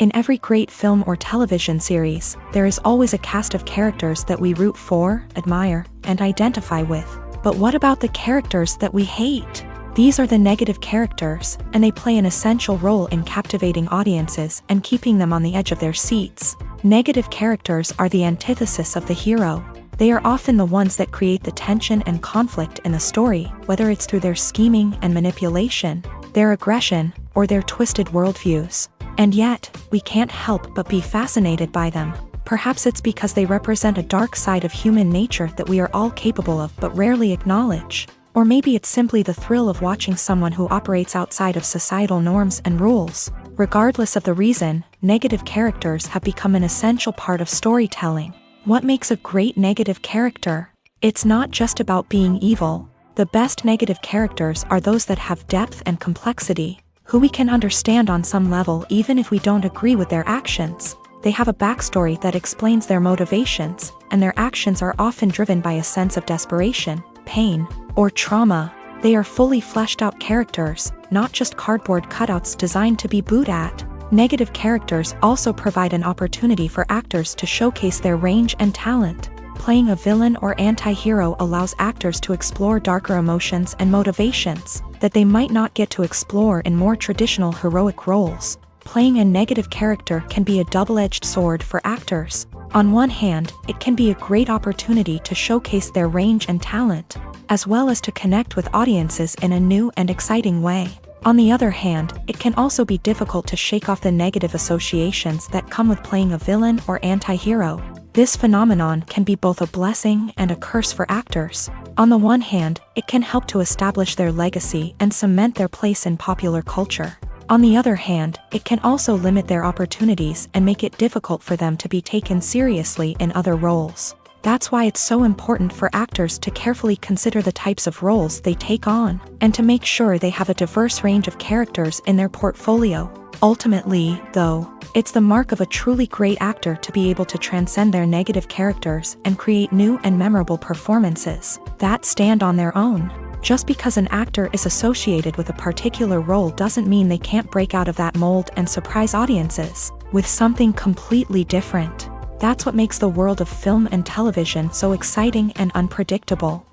[SPEAKER 1] In every great film or television series, there is always a cast of characters that we root for, admire, and identify with. But what about the characters that we hate? These are the negative characters, and they play an essential role in captivating audiences and keeping them on the edge of their seats. Negative characters are the antithesis of the hero. They are often the ones that create the tension and conflict in the story, whether it's through their scheming and manipulation, their aggression, or their twisted worldviews. And yet, we can't help but be fascinated by them. Perhaps it's because they represent a dark side of human nature that we are all capable of but rarely acknowledge. Or maybe it's simply the thrill of watching someone who operates outside of societal norms and rules. Regardless of the reason, negative characters have become an essential part of storytelling. What makes a great negative character? It's not just about being evil. The best negative characters are those that have depth and complexity, who we can understand on some level even if we don't agree with their actions. They have a backstory that explains their motivations, and their actions are often driven by a sense of desperation, pain, or trauma. They are fully fleshed out characters, not just cardboard cutouts designed to be booed at. Negative characters also provide an opportunity for actors to showcase their range and talent. Playing a villain or anti-hero allows actors to explore darker emotions and motivations that they might not get to explore in more traditional heroic roles. Playing a negative character can be a double-edged sword for actors. On one hand, it can be a great opportunity to showcase their range and talent, as well as to connect with audiences in a new and exciting way. On the other hand, it can also be difficult to shake off the negative associations that come with playing a villain or anti-hero. This phenomenon can be both a blessing and a curse for actors. On the one hand, it can help to establish their legacy and cement their place in popular culture. On the other hand, it can also limit their opportunities and make it difficult for them to be taken seriously in other roles. That's why it's so important for actors to carefully consider the types of roles they take on, and to make sure they have a diverse range of characters in their portfolio. Ultimately, though, it's the mark of a truly great actor to be able to transcend their negative characters and create new and memorable performances that stand on their own. Just because an actor is associated with a particular role doesn't mean they can't break out of that mold and surprise audiences with something completely different. That's what makes the world of film and television so exciting and unpredictable.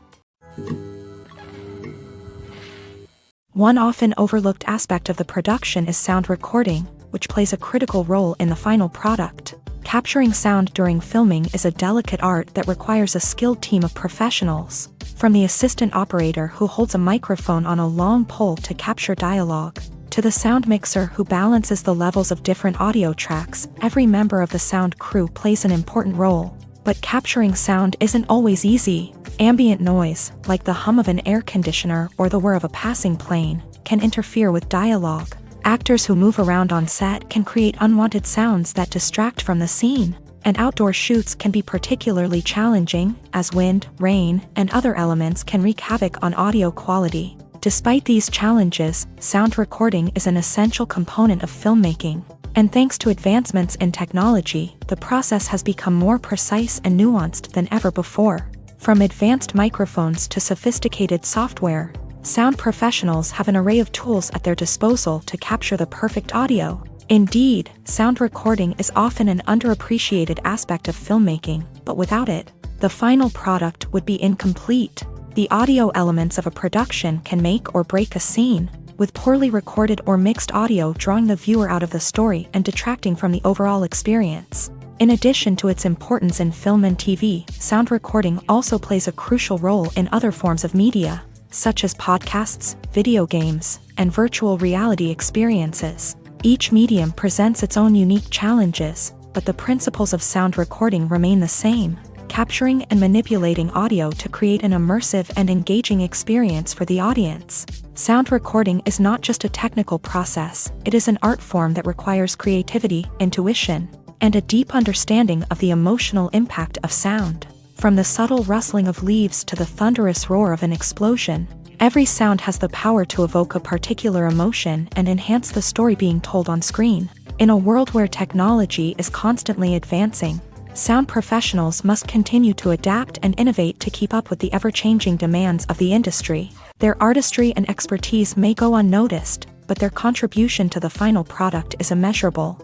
[SPEAKER 1] One often overlooked aspect of the production is sound recording, which plays a critical role in the final product. Capturing sound during filming is a delicate art that requires a skilled team of professionals, from the assistant operator who holds a microphone on a long pole to capture dialogue, to the sound mixer who balances the levels of different audio tracks. Every member of the sound crew plays an important role. But capturing sound isn't always easy. Ambient noise, like the hum of an air conditioner or the whir of a passing plane, can interfere with dialogue. Actors who move around on set can create unwanted sounds that distract from the scene. And outdoor shoots can be particularly challenging, as wind, rain, and other elements can wreak havoc on audio quality. Despite these challenges, sound recording is an essential component of filmmaking. And thanks to advancements in technology, the process has become more precise and nuanced than ever before. From advanced microphones to sophisticated software, sound professionals have an array of tools at their disposal to capture the perfect audio. Indeed, sound recording is often an underappreciated aspect of filmmaking, but without it, the final product would be incomplete. The audio elements of a production can make or break a scene, with poorly recorded or mixed audio drawing the viewer out of the story and detracting from the overall experience. In addition to its importance in film and TV, sound recording also plays a crucial role in other forms of media, such as podcasts, video games, and virtual reality experiences. Each medium presents its own unique challenges, but the principles of sound recording remain the same: capturing and manipulating audio to create an immersive and engaging experience for the audience. Sound recording is not just a technical process, it is an art form that requires creativity, intuition, and a deep understanding of the emotional impact of sound. From the subtle rustling of leaves to the thunderous roar of an explosion, every sound has the power to evoke a particular emotion and enhance the story being told on screen. In a world where technology is constantly advancing, sound professionals must continue to adapt and innovate to keep up with the ever-changing demands of the industry. Their artistry and expertise may go unnoticed, but their contribution to the final product is immeasurable.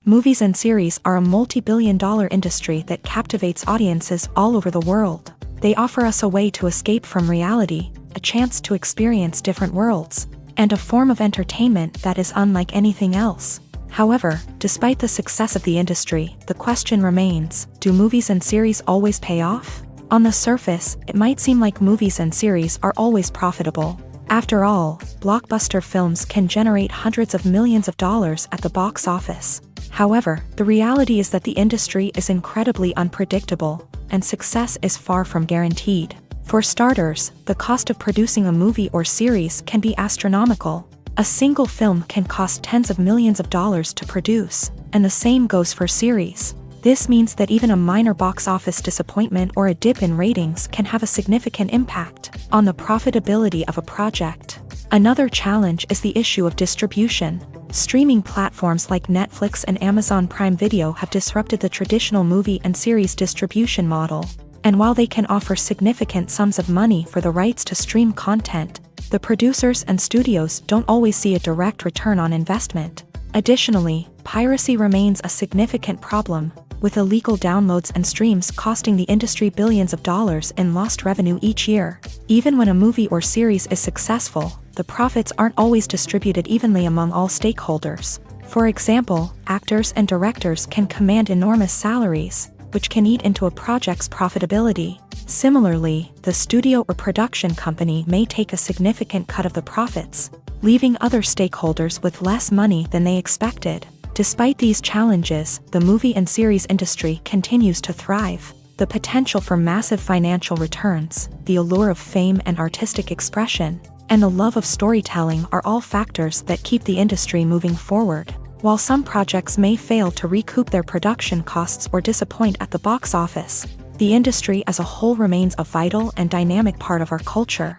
[SPEAKER 1] Movies and series are a multi-billion-dollar industry that captivates audiences all over the world. They offer us a way to escape from reality, a chance to experience different worlds, and a form of entertainment that is unlike anything else. However, despite the success of the industry, the question remains: do movies and series always pay off? On the surface, it might seem like movies and series are always profitable. After all, blockbuster films can generate hundreds of millions of dollars at the box office. However, the reality is that the industry is incredibly unpredictable, and success is far from guaranteed. For starters, the cost of producing a movie or series can be astronomical. A single film can cost tens of millions of dollars to produce, and the same goes for series. This means that even a minor box office disappointment or a dip in ratings can have a significant impact on the profitability of a project. Another challenge is the issue of distribution. Streaming platforms like Netflix and Amazon Prime Video have disrupted the traditional movie and series distribution model. And while they can offer significant sums of money for the rights to stream content, the producers and studios don't always see a direct return on investment. Additionally, piracy remains a significant problem, with illegal downloads and streams costing the industry billions of dollars in lost revenue each year. Even when a movie or series is successful, the profits aren't always distributed evenly among all stakeholders. For example, actors and directors can command enormous salaries, which can eat into a project's profitability. Similarly, the studio or production company may take a significant cut of the profits, leaving other stakeholders with less money than they expected. Despite these challenges, the movie and series industry continues to thrive. The potential for massive financial returns, the allure of fame and artistic expression, and the love of storytelling are all factors that keep the industry moving forward. While some projects may fail to recoup their production costs or disappoint at the box office, the industry as a whole remains a vital and dynamic part of our culture.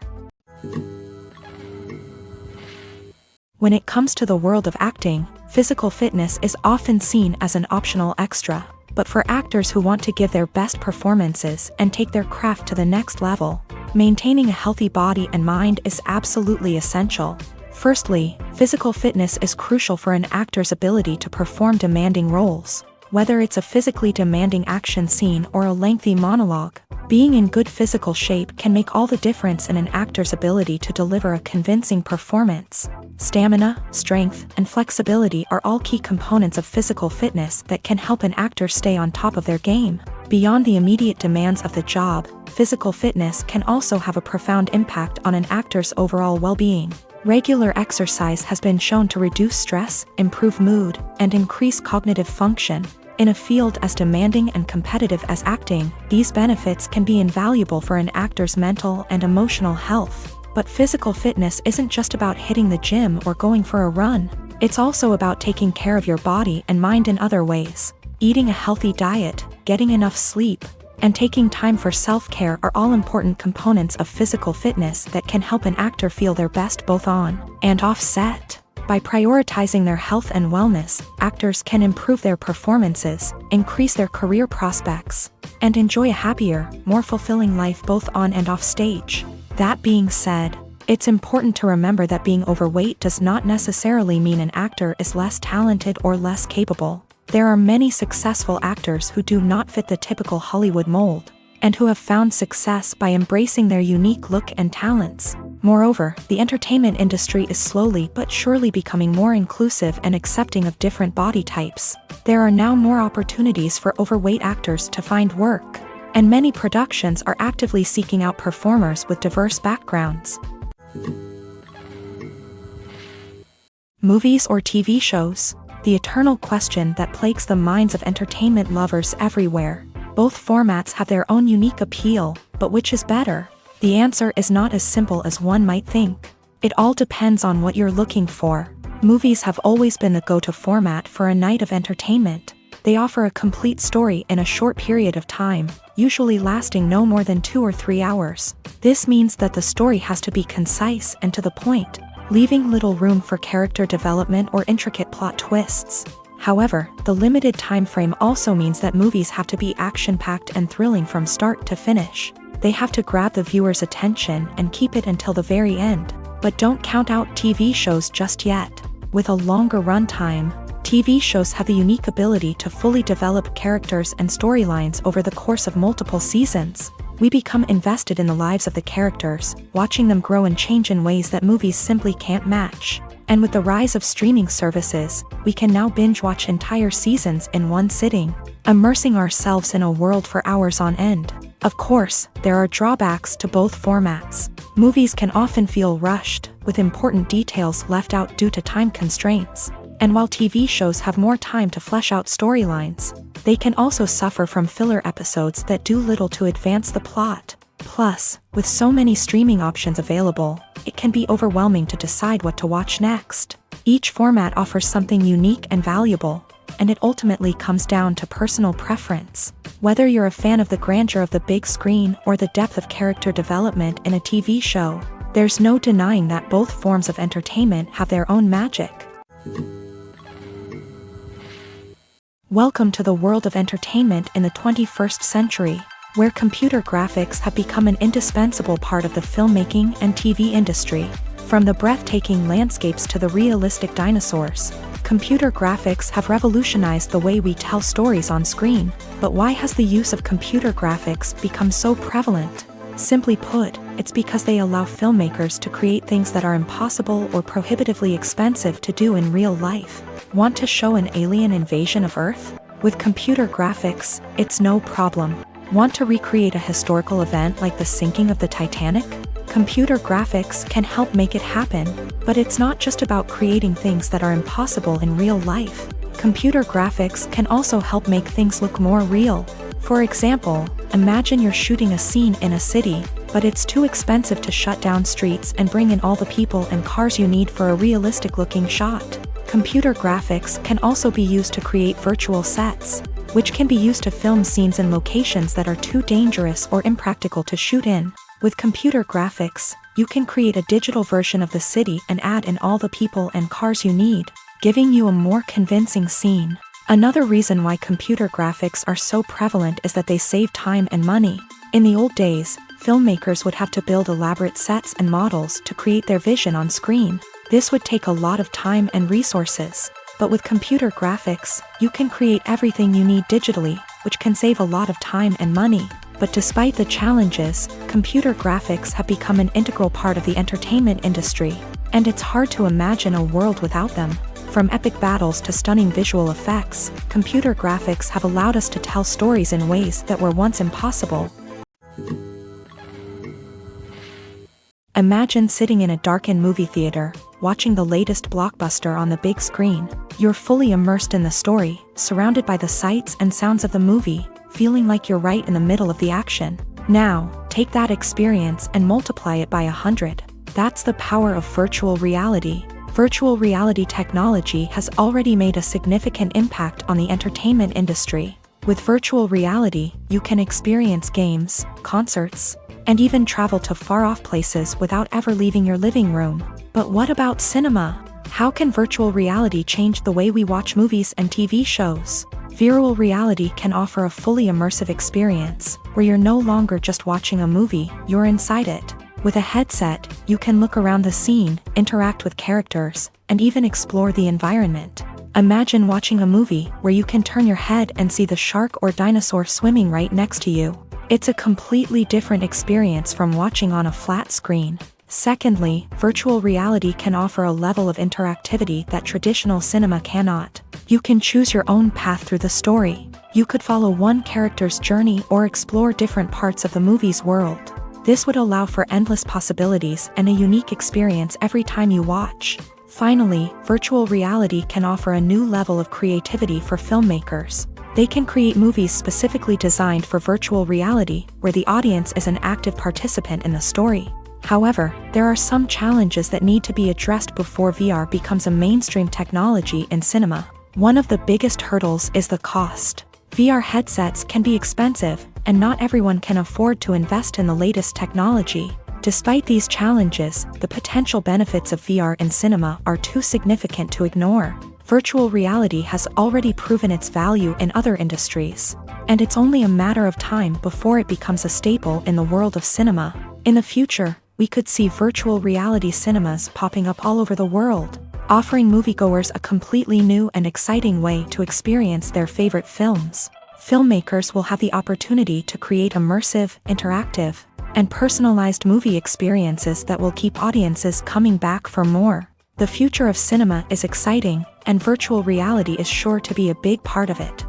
[SPEAKER 1] When it comes to the world of acting, physical fitness is often seen as an optional extra. But for actors who want to give their best performances and take their craft to the next level, maintaining a healthy body and mind is absolutely essential. Firstly, physical fitness is crucial for an actor's ability to perform demanding roles. Whether it's a physically demanding action scene or a lengthy monologue, being in good physical shape can make all the difference in an actor's ability to deliver a convincing performance. Stamina, strength, and flexibility are all key components of physical fitness that can help an actor stay on top of their game. Beyond the immediate demands of the job, physical fitness can also have a profound impact on an actor's overall well-being. Regular exercise has been shown to reduce stress, improve mood, and increase cognitive function. In a field as demanding and competitive as acting, these benefits can be invaluable for an actor's mental and emotional health. But physical fitness isn't just about hitting the gym or going for a run. It's also about taking care of your body and mind in other ways. Eating a healthy diet, getting enough sleep, and taking time for self-care are all important components of physical fitness that can help an actor feel their best both on and off set. By prioritizing their health and wellness, actors can improve their performances, increase their career prospects, and enjoy a happier, more fulfilling life both on and off stage. That being said, it's important to remember that being overweight does not necessarily mean an actor is less talented or less capable. There are many successful actors who do not fit the typical Hollywood mold, and who have found success by embracing their unique look and talents. Moreover, the entertainment industry is slowly but surely becoming more inclusive and accepting of different body types. There are now more opportunities for overweight actors to find work, and many productions are actively seeking out performers with diverse backgrounds. Movies or TV shows? The eternal question that plagues the minds of entertainment lovers everywhere. Both formats have their own unique appeal, but which is better? The answer is not as simple as one might think. It all depends on what you're looking for. Movies have always been the go-to format for a night of entertainment. They offer a complete story in a short period of time, usually lasting no more than 2 or 3 hours. This means that the story has to be concise and to the point, leaving little room for character development or intricate plot twists. However, the limited time frame also means that movies have to be action-packed and thrilling from start to finish. They have to grab the viewer's attention and keep it until the very end. But don't count out TV shows just yet. With a longer runtime, TV shows have the unique ability to fully develop characters and storylines over the course of multiple seasons. We become invested in the lives of the characters, watching them grow and change in ways that movies simply can't match. And with the rise of streaming services, we can now binge-watch entire seasons in one sitting, immersing ourselves in a world for hours on end. Of course, there are drawbacks to both formats. Movies can often feel rushed, with important details left out due to time constraints. And while TV shows have more time to flesh out storylines, they can also suffer from filler episodes that do little to advance the plot. Plus, with so many streaming options available, it can be overwhelming to decide what to watch next. Each format offers something unique and valuable, and it ultimately comes down to personal preference. Whether you're a fan of the grandeur of the big screen or the depth of character development in a TV show, there's no denying that both forms of entertainment have their own magic. Welcome to the world of entertainment in the 21st century, where computer graphics have become an indispensable part of the filmmaking and TV industry. From the breathtaking landscapes to the realistic dinosaurs, computer graphics have revolutionized the way we tell stories on screen. But why has the use of computer graphics become so prevalent? Simply put, it's because they allow filmmakers to create things that are impossible or prohibitively expensive to do in real life. Want to show an alien invasion of Earth? With computer graphics, it's no problem. Want to recreate a historical event like the sinking of the Titanic? Computer graphics can help make it happen, but it's not just about creating things that are impossible in real life. Computer graphics can also help make things look more real. For example, imagine you're shooting a scene in a city, but it's too expensive to shut down streets and bring in all the people and cars you need for a realistic-looking shot. Computer graphics can also be used to create virtual sets, which can be used to film scenes in locations that are too dangerous or impractical to shoot in. With computer graphics, you can create a digital version of the city and add in all the people and cars you need, giving you a more convincing scene. Another reason why computer graphics are so prevalent is that they save time and money. In the old days, filmmakers would have to build elaborate sets and models to create their vision on screen. This would take a lot of time and resources. But with computer graphics, you can create everything you need digitally, which can save a lot of time and money. But despite the challenges, computer graphics have become an integral part of the entertainment industry, and it's hard to imagine a world without them. From epic battles to stunning visual effects, computer graphics have allowed us to tell stories in ways that were once impossible. Imagine sitting in a darkened movie theater, watching the latest blockbuster on the big screen. You're fully immersed in the story, surrounded by the sights and sounds of the movie, feeling like you're right in the middle of the action. Now, take that experience and multiply it by 100. That's the power of virtual reality. Virtual reality technology has already made a significant impact on the entertainment industry. With virtual reality, you can experience games, concerts, and even travel to far-off places without ever leaving your living room. But what about cinema? How can virtual reality change the way we watch movies and TV shows? Virtual reality can offer a fully immersive experience, where you're no longer just watching a movie, you're inside it. With a headset, you can look around the scene, interact with characters, and even explore the environment. Imagine watching a movie where you can turn your head and see the shark or dinosaur swimming right next to you. It's a completely different experience from watching on a flat screen. Secondly, virtual reality can offer a level of interactivity that traditional cinema cannot. You can choose your own path through the story. You could follow one character's journey or explore different parts of the movie's world. This would allow for endless possibilities and a unique experience every time you watch. Finally, virtual reality can offer a new level of creativity for filmmakers. They can create movies specifically designed for virtual reality, where the audience is an active participant in the story. However, there are some challenges that need to be addressed before VR becomes a mainstream technology in cinema. One of the biggest hurdles is the cost. VR headsets can be expensive, and not everyone can afford to invest in the latest technology. Despite these challenges, the potential benefits of VR in cinema are too significant to ignore. Virtual reality has already proven its value in other industries, and it's only a matter of time before it becomes a staple in the world of cinema. In the future, we could see virtual reality cinemas popping up all over the world, offering moviegoers a completely new and exciting way to experience their favorite films. Filmmakers will have the opportunity to create immersive, interactive, and personalized movie experiences that will keep audiences coming back for more. The future of cinema is exciting, and virtual reality is sure to be a big part of it.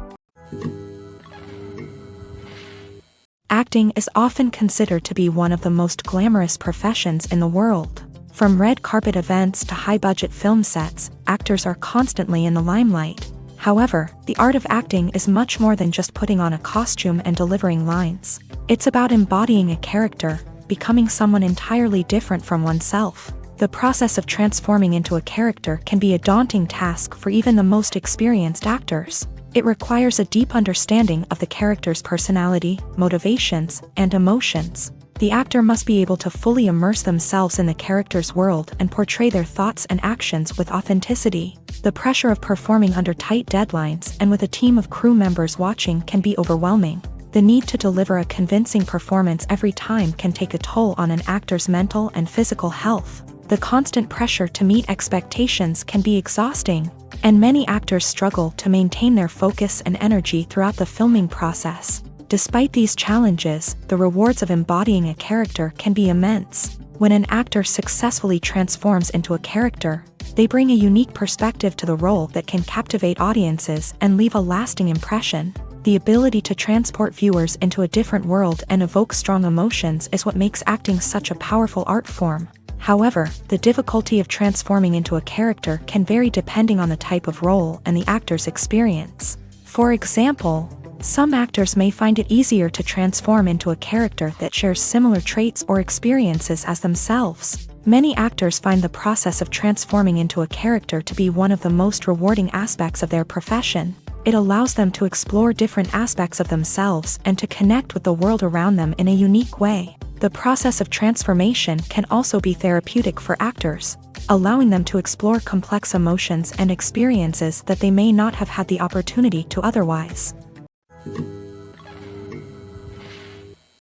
[SPEAKER 1] Acting is often considered to be one of the most glamorous professions in the world. From red carpet events to high-budget film sets, actors are constantly in the limelight. However, the art of acting is much more than just putting on a costume and delivering lines. It's about embodying a character, becoming someone entirely different from oneself. The process of transforming into a character can be a daunting task for even the most experienced actors. It requires a deep understanding of the character's personality, motivations, and emotions. The actor must be able to fully immerse themselves in the character's world and portray their thoughts and actions with authenticity. The pressure of performing under tight deadlines and with a team of crew members watching can be overwhelming. The need to deliver a convincing performance every time can take a toll on an actor's mental and physical health. The constant pressure to meet expectations can be exhausting, and many actors struggle to maintain their focus and energy throughout the filming process. Despite these challenges, the rewards of embodying a character can be immense. When an actor successfully transforms into a character, they bring a unique perspective to the role that can captivate audiences and leave a lasting impression. The ability to transport viewers into a different world and evoke strong emotions is what makes acting such a powerful art form. However, the difficulty of transforming into a character can vary depending on the type of role and the actor's experience. For example, some actors may find it easier to transform into a character that shares similar traits or experiences as themselves. Many actors find the process of transforming into a character to be one of the most rewarding aspects of their profession. It allows them to explore different aspects of themselves and to connect with the world around them in a unique way. The process of transformation can also be therapeutic for actors. allowing them to explore complex emotions and experiences that they may not have had the opportunity to otherwise.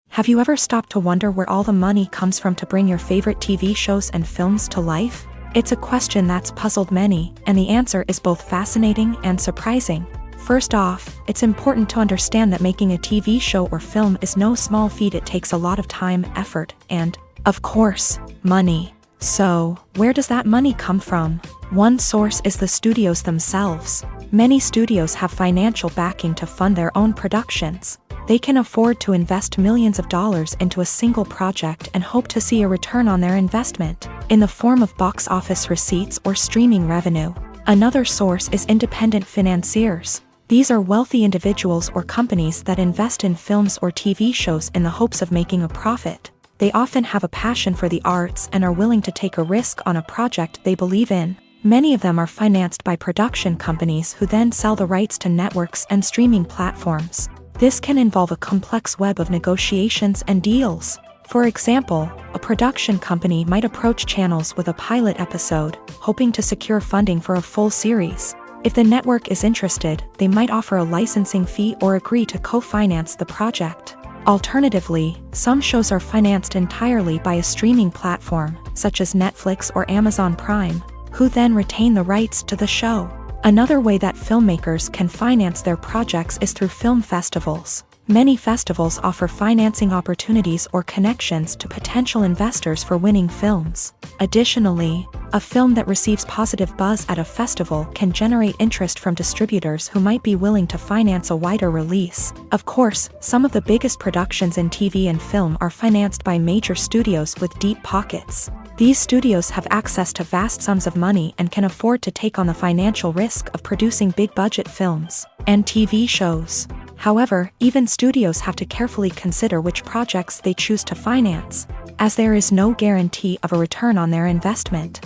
[SPEAKER 1] Have you ever stopped to wonder where all the money comes from to bring your favorite TV shows and films to life? It's a question that's puzzled many, and the answer is both fascinating and surprising. First off, it's important to understand that making a TV show or film is no small feat. It takes a lot of time, effort, and, of course, money. So, where does that money come from? One source is the studios themselves. Many studios have financial backing to fund their own productions. They can afford to invest millions of dollars into a single project and hope to see a return on their investment, in the form of box office receipts or streaming revenue. Another source is independent financiers. These are wealthy individuals or companies that invest in films or TV shows in the hopes of making a profit. They often have a passion for the arts and are willing to take a risk on a project they believe in. Many of them are financed by production companies who then sell the rights to networks and streaming platforms. This can involve a complex web of negotiations and deals. For example, a production company might approach channels with a pilot episode, hoping to secure funding for a full series. If the network is interested, they might offer a licensing fee or agree to co-finance the project. Alternatively, some shows are financed entirely by a streaming platform, such as Netflix or Amazon Prime, who then retain the rights to the show. Another way that filmmakers can finance their projects is through film festivals. Many festivals offer financing opportunities or connections to potential investors for winning films. Additionally, a film that receives positive buzz at a festival can generate interest from distributors who might be willing to finance a wider release. Of course, some of the biggest productions in TV and film are financed by major studios with deep pockets. These studios have access to vast sums of money and can afford to take on the financial risk of producing big-budget films and TV shows. However, even studios have to carefully consider which projects they choose to finance, as there is no guarantee of a return on their investment.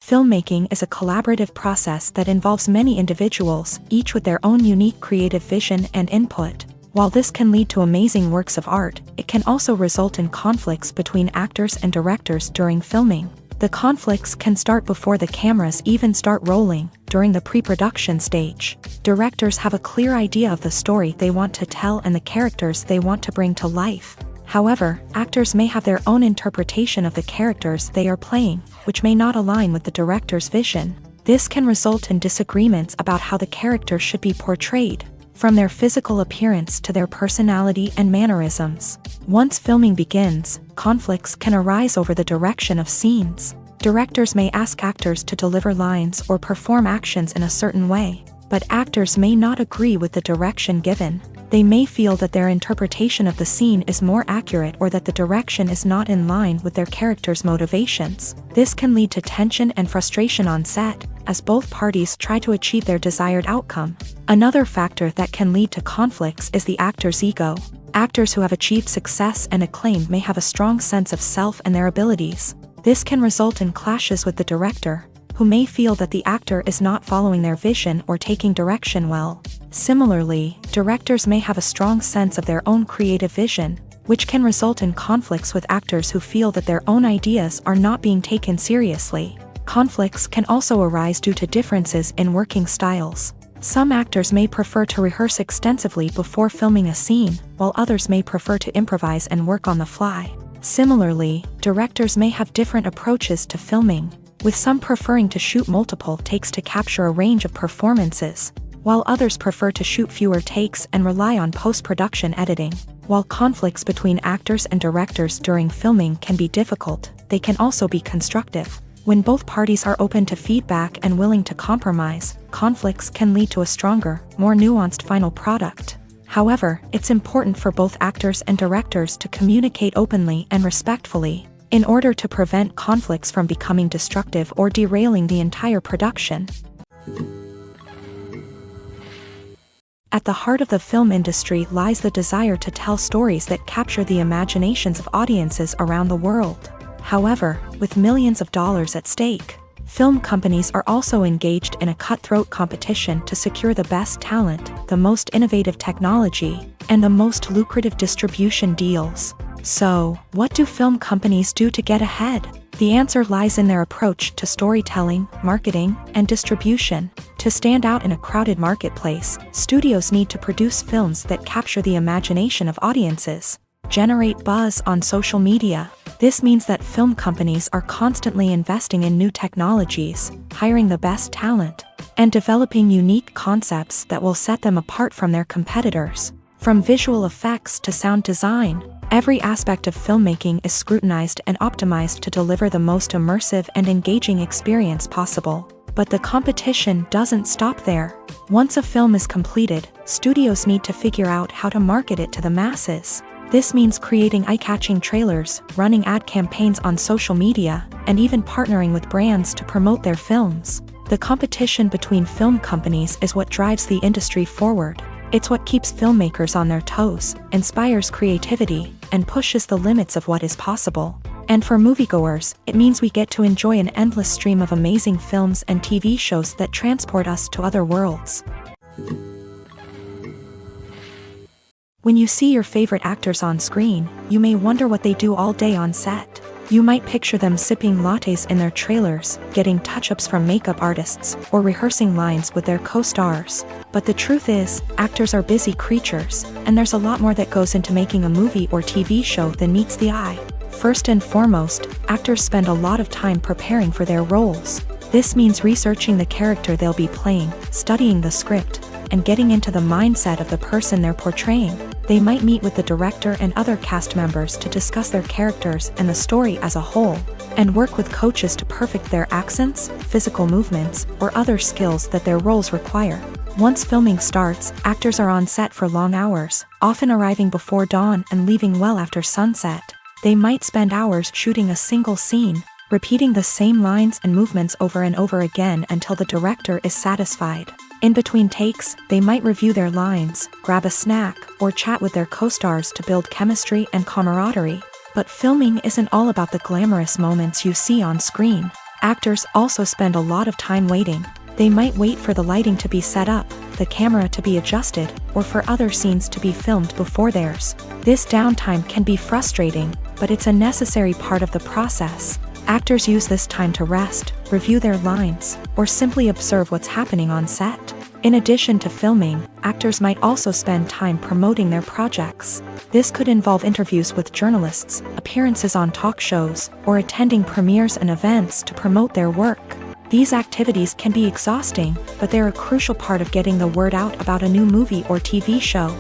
[SPEAKER 1] Filmmaking is a collaborative process that involves many individuals, each with their own unique creative vision and input. While this can lead to amazing works of art, it can also result in conflicts between actors and directors during filming. The conflicts can start before the cameras even start rolling, during the pre-production stage. Directors have a clear idea of the story they want to tell and the characters they want to bring to life. However, actors may have their own interpretation of the characters they are playing, which may not align with the director's vision. This can result in disagreements about how the character should be portrayed, from their physical appearance to their personality and mannerisms. Once filming begins, conflicts can arise over the direction of scenes. Directors may ask actors to deliver lines or perform actions in a certain way, but actors may not agree with the direction given. They may feel that their interpretation of the scene is more accurate or that the direction is not in line with their character's motivations. This can lead to tension and frustration on set, as both parties try to achieve their desired outcome. Another factor that can lead to conflicts is the actor's ego. Actors who have achieved success and acclaim may have a strong sense of self and their abilities. This can result in clashes with the director, who may feel that the actor is not following their vision or taking direction well. Similarly, directors may have a strong sense of their own creative vision, which can result in conflicts with actors who feel that their own ideas are not being taken seriously. Conflicts can also arise due to differences in working styles. Some actors may prefer to rehearse extensively before filming a scene, while others may prefer to improvise and work on the fly. Similarly, directors may have different approaches to filming, with some preferring to shoot multiple takes to capture a range of performances, while others prefer to shoot fewer takes and rely on post-production editing. While conflicts between actors and directors during filming can be difficult, they can also be constructive. When both parties are open to feedback and willing to compromise, conflicts can lead to a stronger, more nuanced final product. However, it's important for both actors and directors to communicate openly and respectfully, in order to prevent conflicts from becoming destructive or derailing the entire production. At the heart of the film industry lies the desire to tell stories that capture the imaginations of audiences around the world. However, with millions of dollars at stake, film companies are also engaged in a cutthroat competition to secure the best talent, the most innovative technology, and the most lucrative distribution deals. So, what do film companies do to get ahead? The answer lies in their approach to storytelling, marketing, and distribution. To stand out in a crowded marketplace, studios need to produce films that capture the imagination of audiences, generate buzz on social media. This means that film companies are constantly investing in new technologies, hiring the best talent, and developing unique concepts that will set them apart from their competitors. From visual effects to sound design, every aspect of filmmaking is scrutinized and optimized to deliver the most immersive and engaging experience possible. But the competition doesn't stop there. Once a film is completed, studios need to figure out how to market it to the masses. This means creating eye-catching trailers, running ad campaigns on social media, and even partnering with brands to promote their films. The competition between film companies is what drives the industry forward. It's what keeps filmmakers on their toes, inspires creativity, and pushes the limits of what is possible. And for moviegoers, it means we get to enjoy an endless stream of amazing films and TV shows that transport us to other worlds. When you see your favorite actors on screen, you may wonder what they do all day on set. You might picture them sipping lattes in their trailers, getting touch-ups from makeup artists, or rehearsing lines with their co-stars. But the truth is, actors are busy creatures, and there's a lot more that goes into making a movie or TV show than meets the eye. First and foremost, actors spend a lot of time preparing for their roles. This means researching the character they'll be playing, studying the script, and getting into the mindset of the person they're portraying. They might meet with the director and other cast members to discuss their characters and the story as a whole, and work with coaches to perfect their accents, physical movements, or other skills that their roles require. Once filming starts, actors are on set for long hours, often arriving before dawn and leaving well after sunset. They might spend hours shooting a single scene, repeating the same lines and movements over and over again until the director is satisfied. In between takes, they might review their lines, grab a snack, or chat with their co-stars to build chemistry and camaraderie. But filming isn't all about the glamorous moments you see on screen. Actors also spend a lot of time waiting. They might wait for the lighting to be set up, the camera to be adjusted, or for other scenes to be filmed before theirs. This downtime can be frustrating, but it's a necessary part of the process. Actors use this time to rest, review their lines, or simply observe what's happening on set. In addition to filming, actors might also spend time promoting their projects. This could involve interviews with journalists, appearances on talk shows, or attending premieres and events to promote their work. These activities can be exhausting, but they're a crucial part of getting the word out about a new movie or TV show.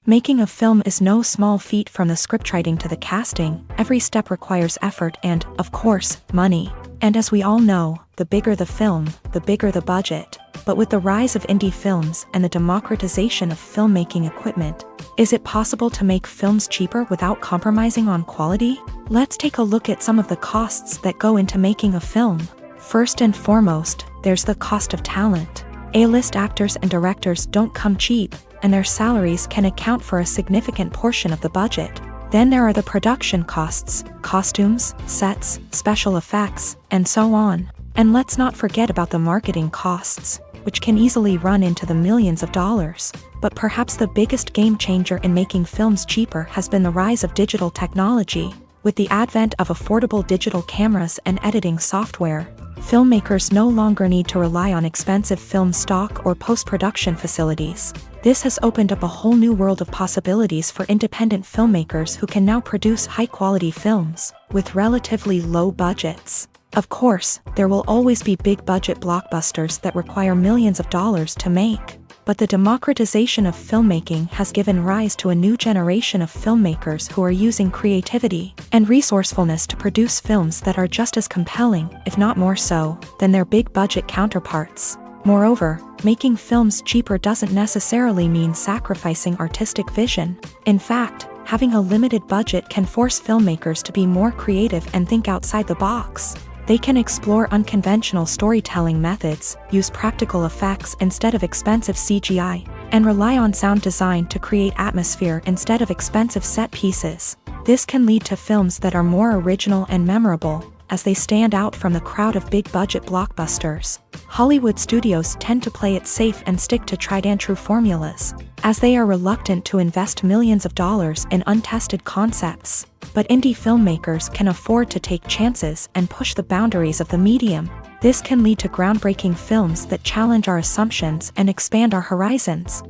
[SPEAKER 1] Making a film is no small feat. From the scriptwriting to the casting, every step requires effort and, of course, money. And as we all know, the bigger the film, the bigger the budget. But with the rise of indie films and the democratization of filmmaking equipment, is it possible to make films cheaper without compromising on quality? Let's take a look at some of the costs that go into making a film. First and foremost, there's the cost of talent. A-list actors and directors don't come cheap, and their salaries can account for a significant portion of the budget. Then there are the production costs, costumes, sets, special effects, and so on. And let's not forget about the marketing costs, which can easily run into the millions of dollars. But perhaps the biggest game changer in making films cheaper has been the rise of digital technology. With the advent of affordable digital cameras and editing software, filmmakers no longer need to rely on expensive film stock or post-production facilities. This has opened up a whole new world of possibilities for independent filmmakers who can now produce high-quality films with relatively low budgets. Of course, there will always be big-budget blockbusters that require millions of dollars to make. But the democratization of filmmaking has given rise to a new generation of filmmakers who are using creativity and resourcefulness to produce films that are just as compelling, if not more so, than their big-budget counterparts. Moreover, making films cheaper doesn't necessarily mean sacrificing artistic vision. In fact, having a limited budget can force filmmakers to be more creative and think outside the box. They can explore unconventional storytelling methods, use practical effects instead of expensive CGI, and rely on sound design to create atmosphere instead of expensive set pieces. This can lead to films that are more original and memorable, as they stand out from the crowd of big-budget blockbusters. Hollywood studios tend to play it safe and stick to tried-and-true formulas, as they are reluctant to invest millions of dollars in untested concepts. But indie filmmakers can afford to take chances and push the boundaries of the medium. This can lead to groundbreaking films that challenge our assumptions and expand our horizons.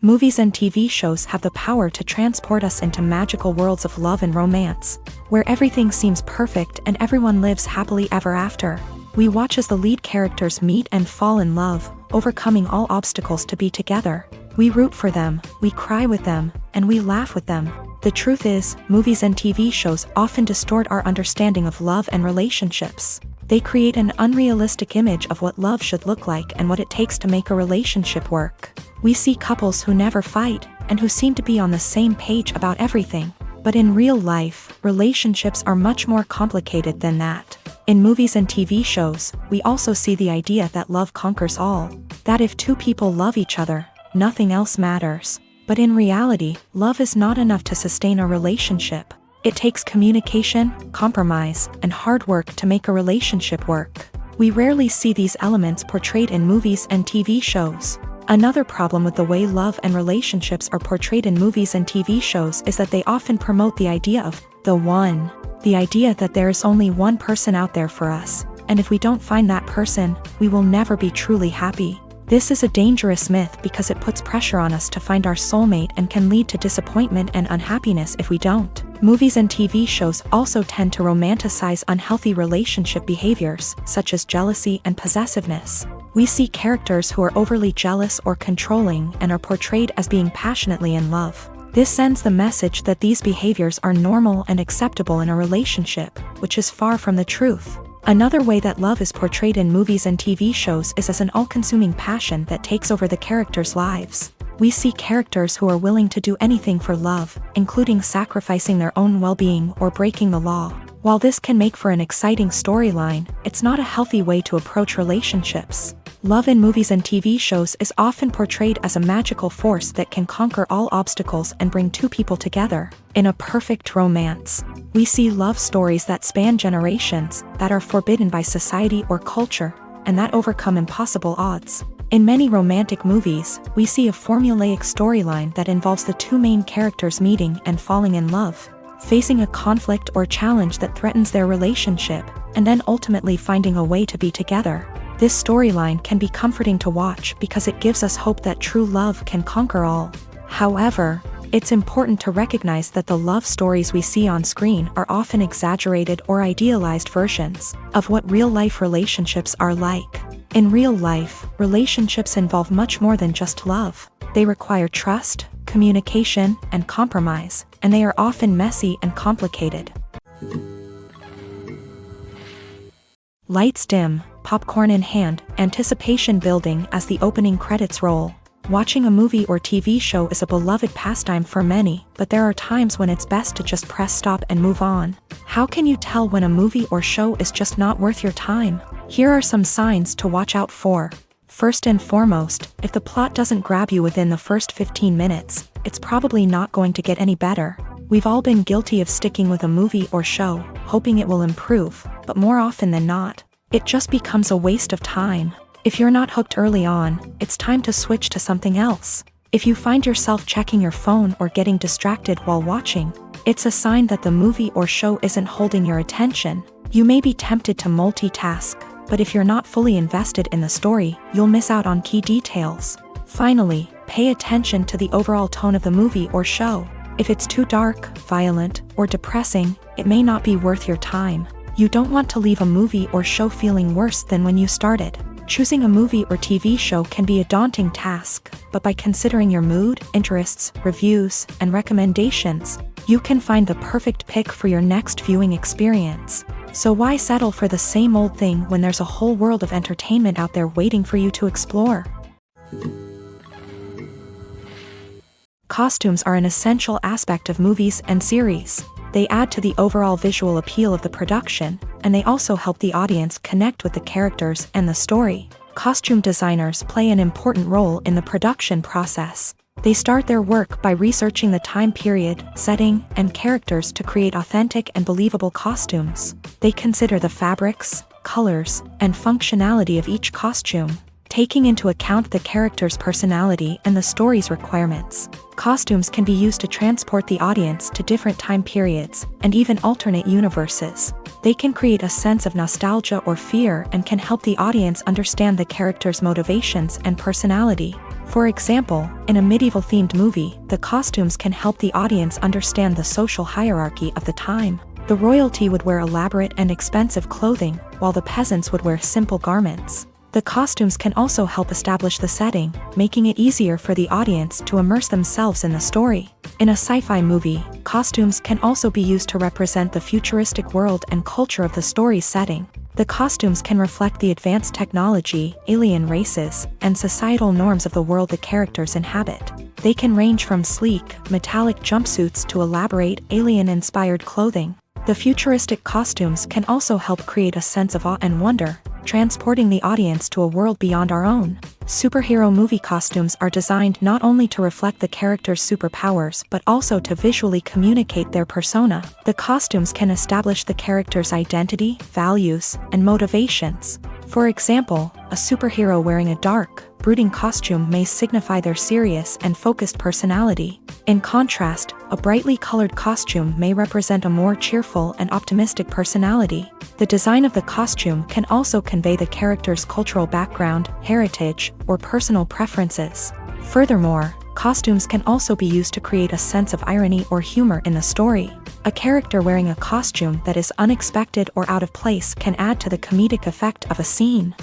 [SPEAKER 1] Movies and TV shows have the power to transport us into magical worlds of love and romance, where everything seems perfect and everyone lives happily ever after. We watch as the lead characters meet and fall in love, overcoming all obstacles to be together. We root for them, we cry with them, and we laugh with them. The truth is, movies and TV shows often distort our understanding of love and relationships. They create an unrealistic image of what love should look like and what it takes to make a relationship work. We see couples who never fight, and who seem to be on the same page about everything. But in real life, relationships are much more complicated than that. In movies and TV shows, we also see the idea that love conquers all. That if two people love each other, nothing else matters. But in reality, love is not enough to sustain a relationship. It takes communication, compromise, and hard work to make a relationship work. We rarely see these elements portrayed in movies and TV shows. Another problem with the way love and relationships are portrayed in movies and TV shows is that they often promote the idea of the one. The idea that there is only one person out there for us, and if we don't find that person, we will never be truly happy. This is a dangerous myth because it puts pressure on us to find our soulmate and can lead to disappointment and unhappiness if we don't. Movies and TV shows also tend to romanticize unhealthy relationship behaviors, such as jealousy and possessiveness. We see characters who are overly jealous or controlling and are portrayed as being passionately in love. This sends the message that these behaviors are normal and acceptable in a relationship, which is far from the truth. Another way that love is portrayed in movies and TV shows is as an all-consuming passion that takes over the characters' lives. We see characters who are willing to do anything for love, including sacrificing their own well-being or breaking the law. While this can make for an exciting storyline, it's not a healthy way to approach relationships. Love in movies and TV shows is often portrayed as a magical force that can conquer all obstacles and bring two people together. In a perfect romance, we see love stories that span generations, that are forbidden by society or culture, and that overcome impossible odds. In many romantic movies, we see a formulaic storyline that involves the two main characters meeting and falling in love, facing a conflict or challenge that threatens their relationship, and then ultimately finding a way to be together. This storyline can be comforting to watch because it gives us hope that true love can conquer all. However, it's important to recognize that the love stories we see on screen are often exaggerated or idealized versions of what real-life relationships are like. In real life, relationships involve much more than just love. They require trust, communication, and compromise, and they are often messy and complicated. Lights dim, popcorn in hand, anticipation building as the opening credits roll. Watching a movie or TV show is a beloved pastime for many, but there are times when it's best to just press stop and move on. How can you tell when a movie or show is just not worth your time? Here are some signs to watch out for. First and foremost, if the plot doesn't grab you within the first 15 minutes, it's probably not going to get any better. We've all been guilty of sticking with a movie or show, hoping it will improve, but more often than not, it just becomes a waste of time. If you're not hooked early on, it's time to switch to something else. If you find yourself checking your phone or getting distracted while watching, it's a sign that the movie or show isn't holding your attention. You may be tempted to multitask, but if you're not fully invested in the story, you'll miss out on key details. Finally, pay attention to the overall tone of the movie or show. If it's too dark, violent, or depressing, it may not be worth your time. You don't want to leave a movie or show feeling worse than when you started. Choosing a movie or TV show can be a daunting task, but by considering your mood, interests, reviews, and recommendations, you can find the perfect pick for your next viewing experience. So why settle for the same old thing when there's a whole world of entertainment out there waiting for you to explore? Costumes are an essential aspect of movies and series. They add to the overall visual appeal of the production, and they also help the audience connect with the characters and the story. Costume designers play an important role in the production process. They start their work by researching the time period, setting, and characters to create authentic and believable costumes. They consider the fabrics, colors, and functionality of each costume, taking into account the character's personality and the story's requirements. Costumes can be used to transport the audience to different time periods and even alternate universes. They can create a sense of nostalgia or fear and can help the audience understand the character's motivations and personality. For example, in a medieval-themed movie, the costumes can help the audience understand the social hierarchy of the time. The royalty would wear elaborate and expensive clothing, while the peasants would wear simple garments. The costumes can also help establish the setting, making it easier for the audience to immerse themselves in the story. In a sci-fi movie, costumes can also be used to represent the futuristic world and culture of the story's setting. The costumes can reflect the advanced technology, alien races, and societal norms of the world the characters inhabit. They can range from sleek, metallic jumpsuits to elaborate, alien-inspired clothing. The futuristic costumes can also help create a sense of awe and wonder, transporting the audience to a world beyond our own. Superhero movie costumes are designed not only to reflect the character's superpowers but also to visually communicate their persona. The costumes can establish the character's identity, values, and motivations. For example, a superhero wearing a dark, brooding costume may signify their serious and focused personality. In contrast, a brightly colored costume may represent a more cheerful and optimistic personality. The design of the costume can also convey the character's cultural background, heritage, or personal preferences. Furthermore, costumes can also be used to create a sense of irony or humor in the story. A character wearing a costume that is unexpected or out of place can add to the comedic effect of a scene.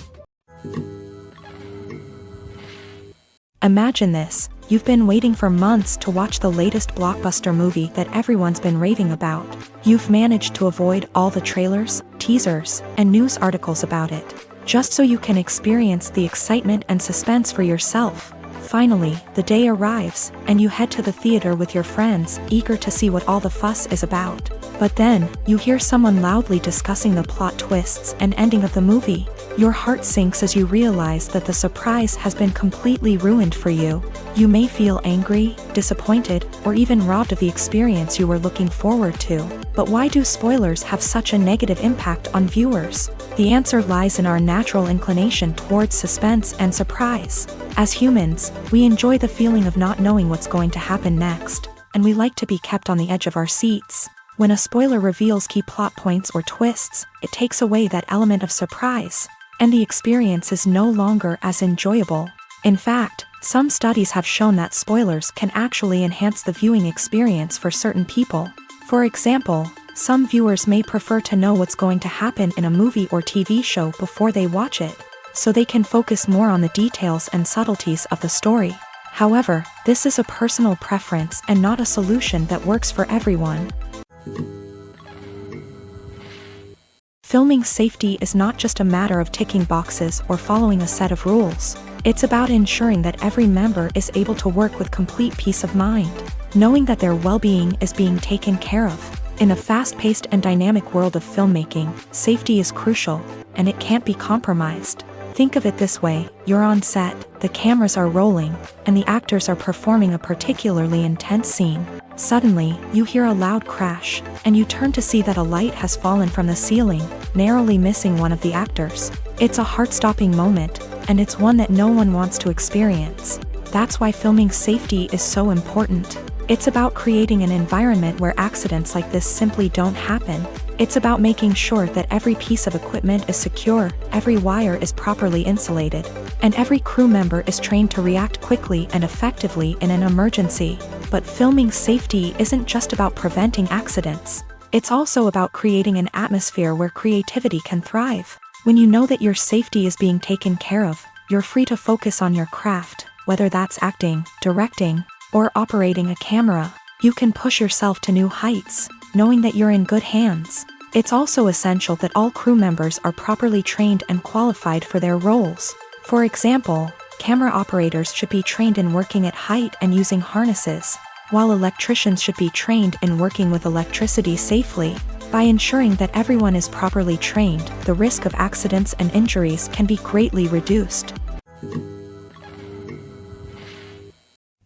[SPEAKER 1] Imagine this: you've been waiting for months to watch the latest blockbuster movie that everyone's been raving about. You've managed to avoid all the trailers, teasers, and news articles about it, just so you can experience the excitement and suspense for yourself. Finally, the day arrives, and you head to the theater with your friends, eager to see what all the fuss is about. But then, you hear someone loudly discussing the plot twists and ending of the movie. Your heart sinks as you realize that the surprise has been completely ruined for you. You may feel angry, disappointed, or even robbed of the experience you were looking forward to. But why do spoilers have such a negative impact on viewers? The answer lies in our natural inclination towards suspense and surprise. As humans, we enjoy the feeling of not knowing what's going to happen next, and we like to be kept on the edge of our seats. When a spoiler reveals key plot points or twists, it takes away that element of surprise, and the experience is no longer as enjoyable. In fact, some studies have shown that spoilers can actually enhance the viewing experience for certain people. For example, some viewers may prefer to know what's going to happen in a movie or TV show before they watch it, so they can focus more on the details and subtleties of the story. However, this is a personal preference and not a solution that works for everyone. Filming safety is not just a matter of ticking boxes or following a set of rules. It's about ensuring that every member is able to work with complete peace of mind, knowing that their well-being is being taken care of. In a fast-paced and dynamic world of filmmaking, safety is crucial, and it can't be compromised. Think of it this way: you're on set, the cameras are rolling, and the actors are performing a particularly intense scene. Suddenly, you hear a loud crash, and you turn to see that a light has fallen from the ceiling, narrowly missing one of the actors. It's a heart-stopping moment, and it's one that no one wants to experience. That's why filming safety is so important. It's about creating an environment where accidents like this simply don't happen. It's about making sure that every piece of equipment is secure, every wire is properly insulated, and every crew member is trained to react quickly and effectively in an emergency. But filming safety isn't just about preventing accidents. It's also about creating an atmosphere where creativity can thrive. When you know that your safety is being taken care of, you're free to focus on your craft, whether that's acting, directing, or operating a camera. You can push yourself to new heights, knowing that you're in good hands. It's also essential that all crew members are properly trained and qualified for their roles. For example, camera operators should be trained in working at height and using harnesses, while electricians should be trained in working with electricity safely. By ensuring that everyone is properly trained, the risk of accidents and injuries can be greatly reduced.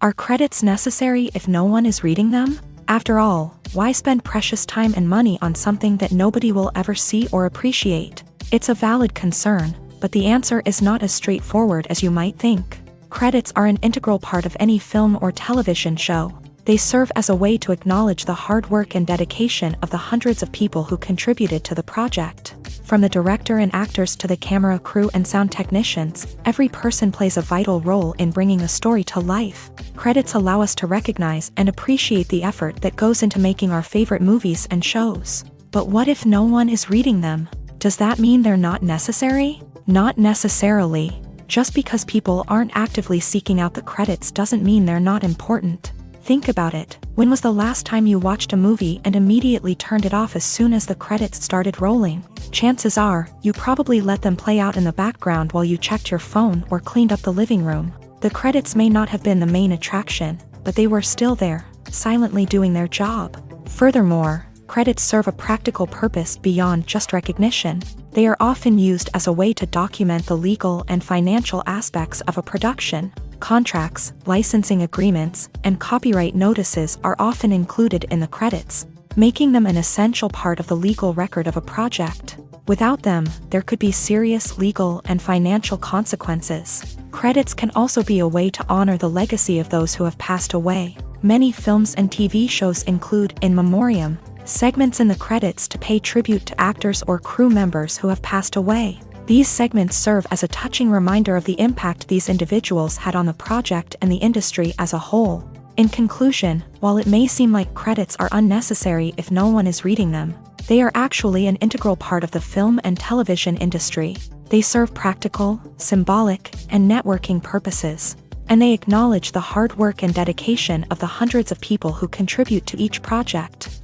[SPEAKER 1] Are credits necessary if no one is reading them? After all, why spend precious time and money on something that nobody will ever see or appreciate? It's a valid concern, but the answer is not as straightforward as you might think. Credits are an integral part of any film or television show. They serve as a way to acknowledge the hard work and dedication of the hundreds of people who contributed to the project. From the director and actors to the camera crew and sound technicians, every person plays a vital role in bringing a story to life. Credits allow us to recognize and appreciate the effort that goes into making our favorite movies and shows. But what if no one is reading them? Does that mean they're not necessary? Not necessarily. Just because people aren't actively seeking out the credits doesn't mean they're not important. Think about it. When was the last time you watched a movie and immediately turned it off as soon as the credits started rolling? Chances are, you probably let them play out in the background while you checked your phone or cleaned up the living room. The credits may not have been the main attraction, but they were still there, silently doing their job. Furthermore, credits serve a practical purpose beyond just recognition. They are often used as a way to document the legal and financial aspects of a production. Contracts, licensing agreements, and copyright notices are often included in the credits, making them an essential part of the legal record of a project. Without them, there could be serious legal and financial consequences. Credits can also be a way to honor the legacy of those who have passed away. Many films and TV shows include in memoriam segments in the credits to pay tribute to actors or crew members who have passed away. These segments serve as a touching reminder of the impact these individuals had on the project and the industry as a whole. In conclusion, while it may seem like credits are unnecessary if no one is reading them, they are actually an integral part of the film and television industry. They serve practical, symbolic, and networking purposes, and they acknowledge the hard work and dedication of the hundreds of people who contribute to each project.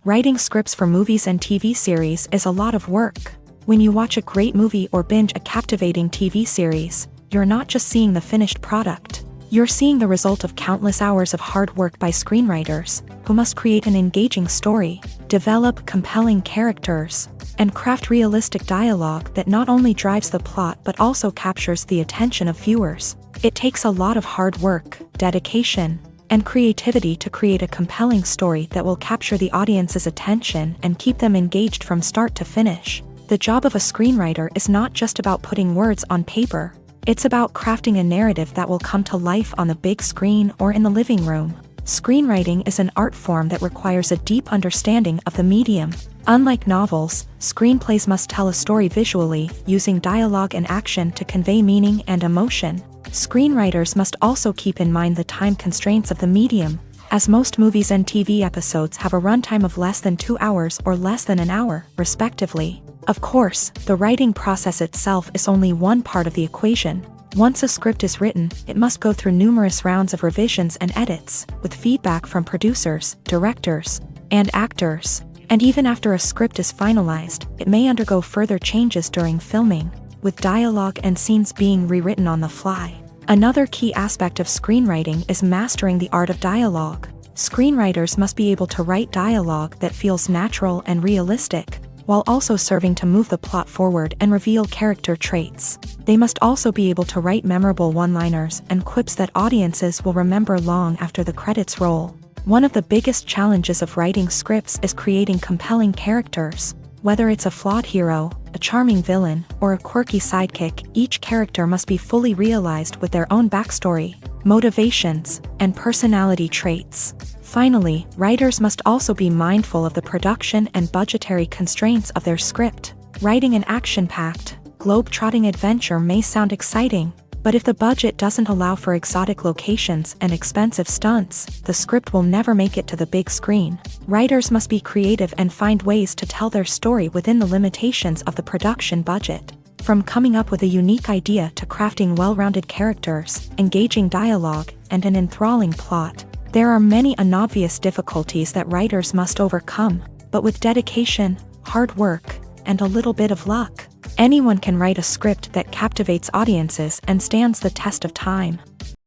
[SPEAKER 1] Writing scripts for movies and TV series is a lot of work. When you watch a great movie or binge a captivating TV series, you're not just seeing the finished product. You're seeing the result of countless hours of hard work by screenwriters, who must create an engaging story, develop compelling characters, and craft realistic dialogue that not only drives the plot but also captures the attention of viewers. It takes a lot of hard work, dedication, and creativity to create a compelling story that will capture the audience's attention and keep them engaged from start to finish. The job of a screenwriter is not just about putting words on paper. It's about crafting a narrative that will come to life on the big screen or in the living room. Screenwriting is an art form that requires a deep understanding of the medium. Unlike novels, screenplays must tell a story visually, using dialogue and action to convey meaning and emotion. Screenwriters must also keep in mind the time constraints of the medium, as most movies and TV episodes have a runtime of less than 2 hours or less than an hour, respectively. Of course, the writing process itself is only one part of the equation. Once a script is written, it must go through numerous rounds of revisions and edits, with feedback from producers, directors, and actors. And even after a script is finalized, it may undergo further changes during filming, with dialogue and scenes being rewritten on the fly. Another key aspect of screenwriting is mastering the art of dialogue. Screenwriters must be able to write dialogue that feels natural and realistic, while also serving to move the plot forward and reveal character traits. They must also be able to write memorable one-liners and quips that audiences will remember long after the credits roll. One of the biggest challenges of writing scripts is creating compelling characters. Whether it's a flawed hero, a charming villain, or a quirky sidekick, each character must be fully realized with their own backstory, motivations, and personality traits. Finally, writers must also be mindful of the production and budgetary constraints of their script. Writing an action-packed, globe-trotting adventure may sound exciting, but if the budget doesn't allow for exotic locations and expensive stunts, the script will never make it to the big screen. Writers must be creative and find ways to tell their story within the limitations of the production budget. From coming up with a unique idea to crafting well-rounded characters, engaging dialogue, and an enthralling plot, there are many unobvious difficulties that writers must overcome, but with dedication, hard work, and a little bit of luck, anyone can write a script that captivates audiences and stands the test of time.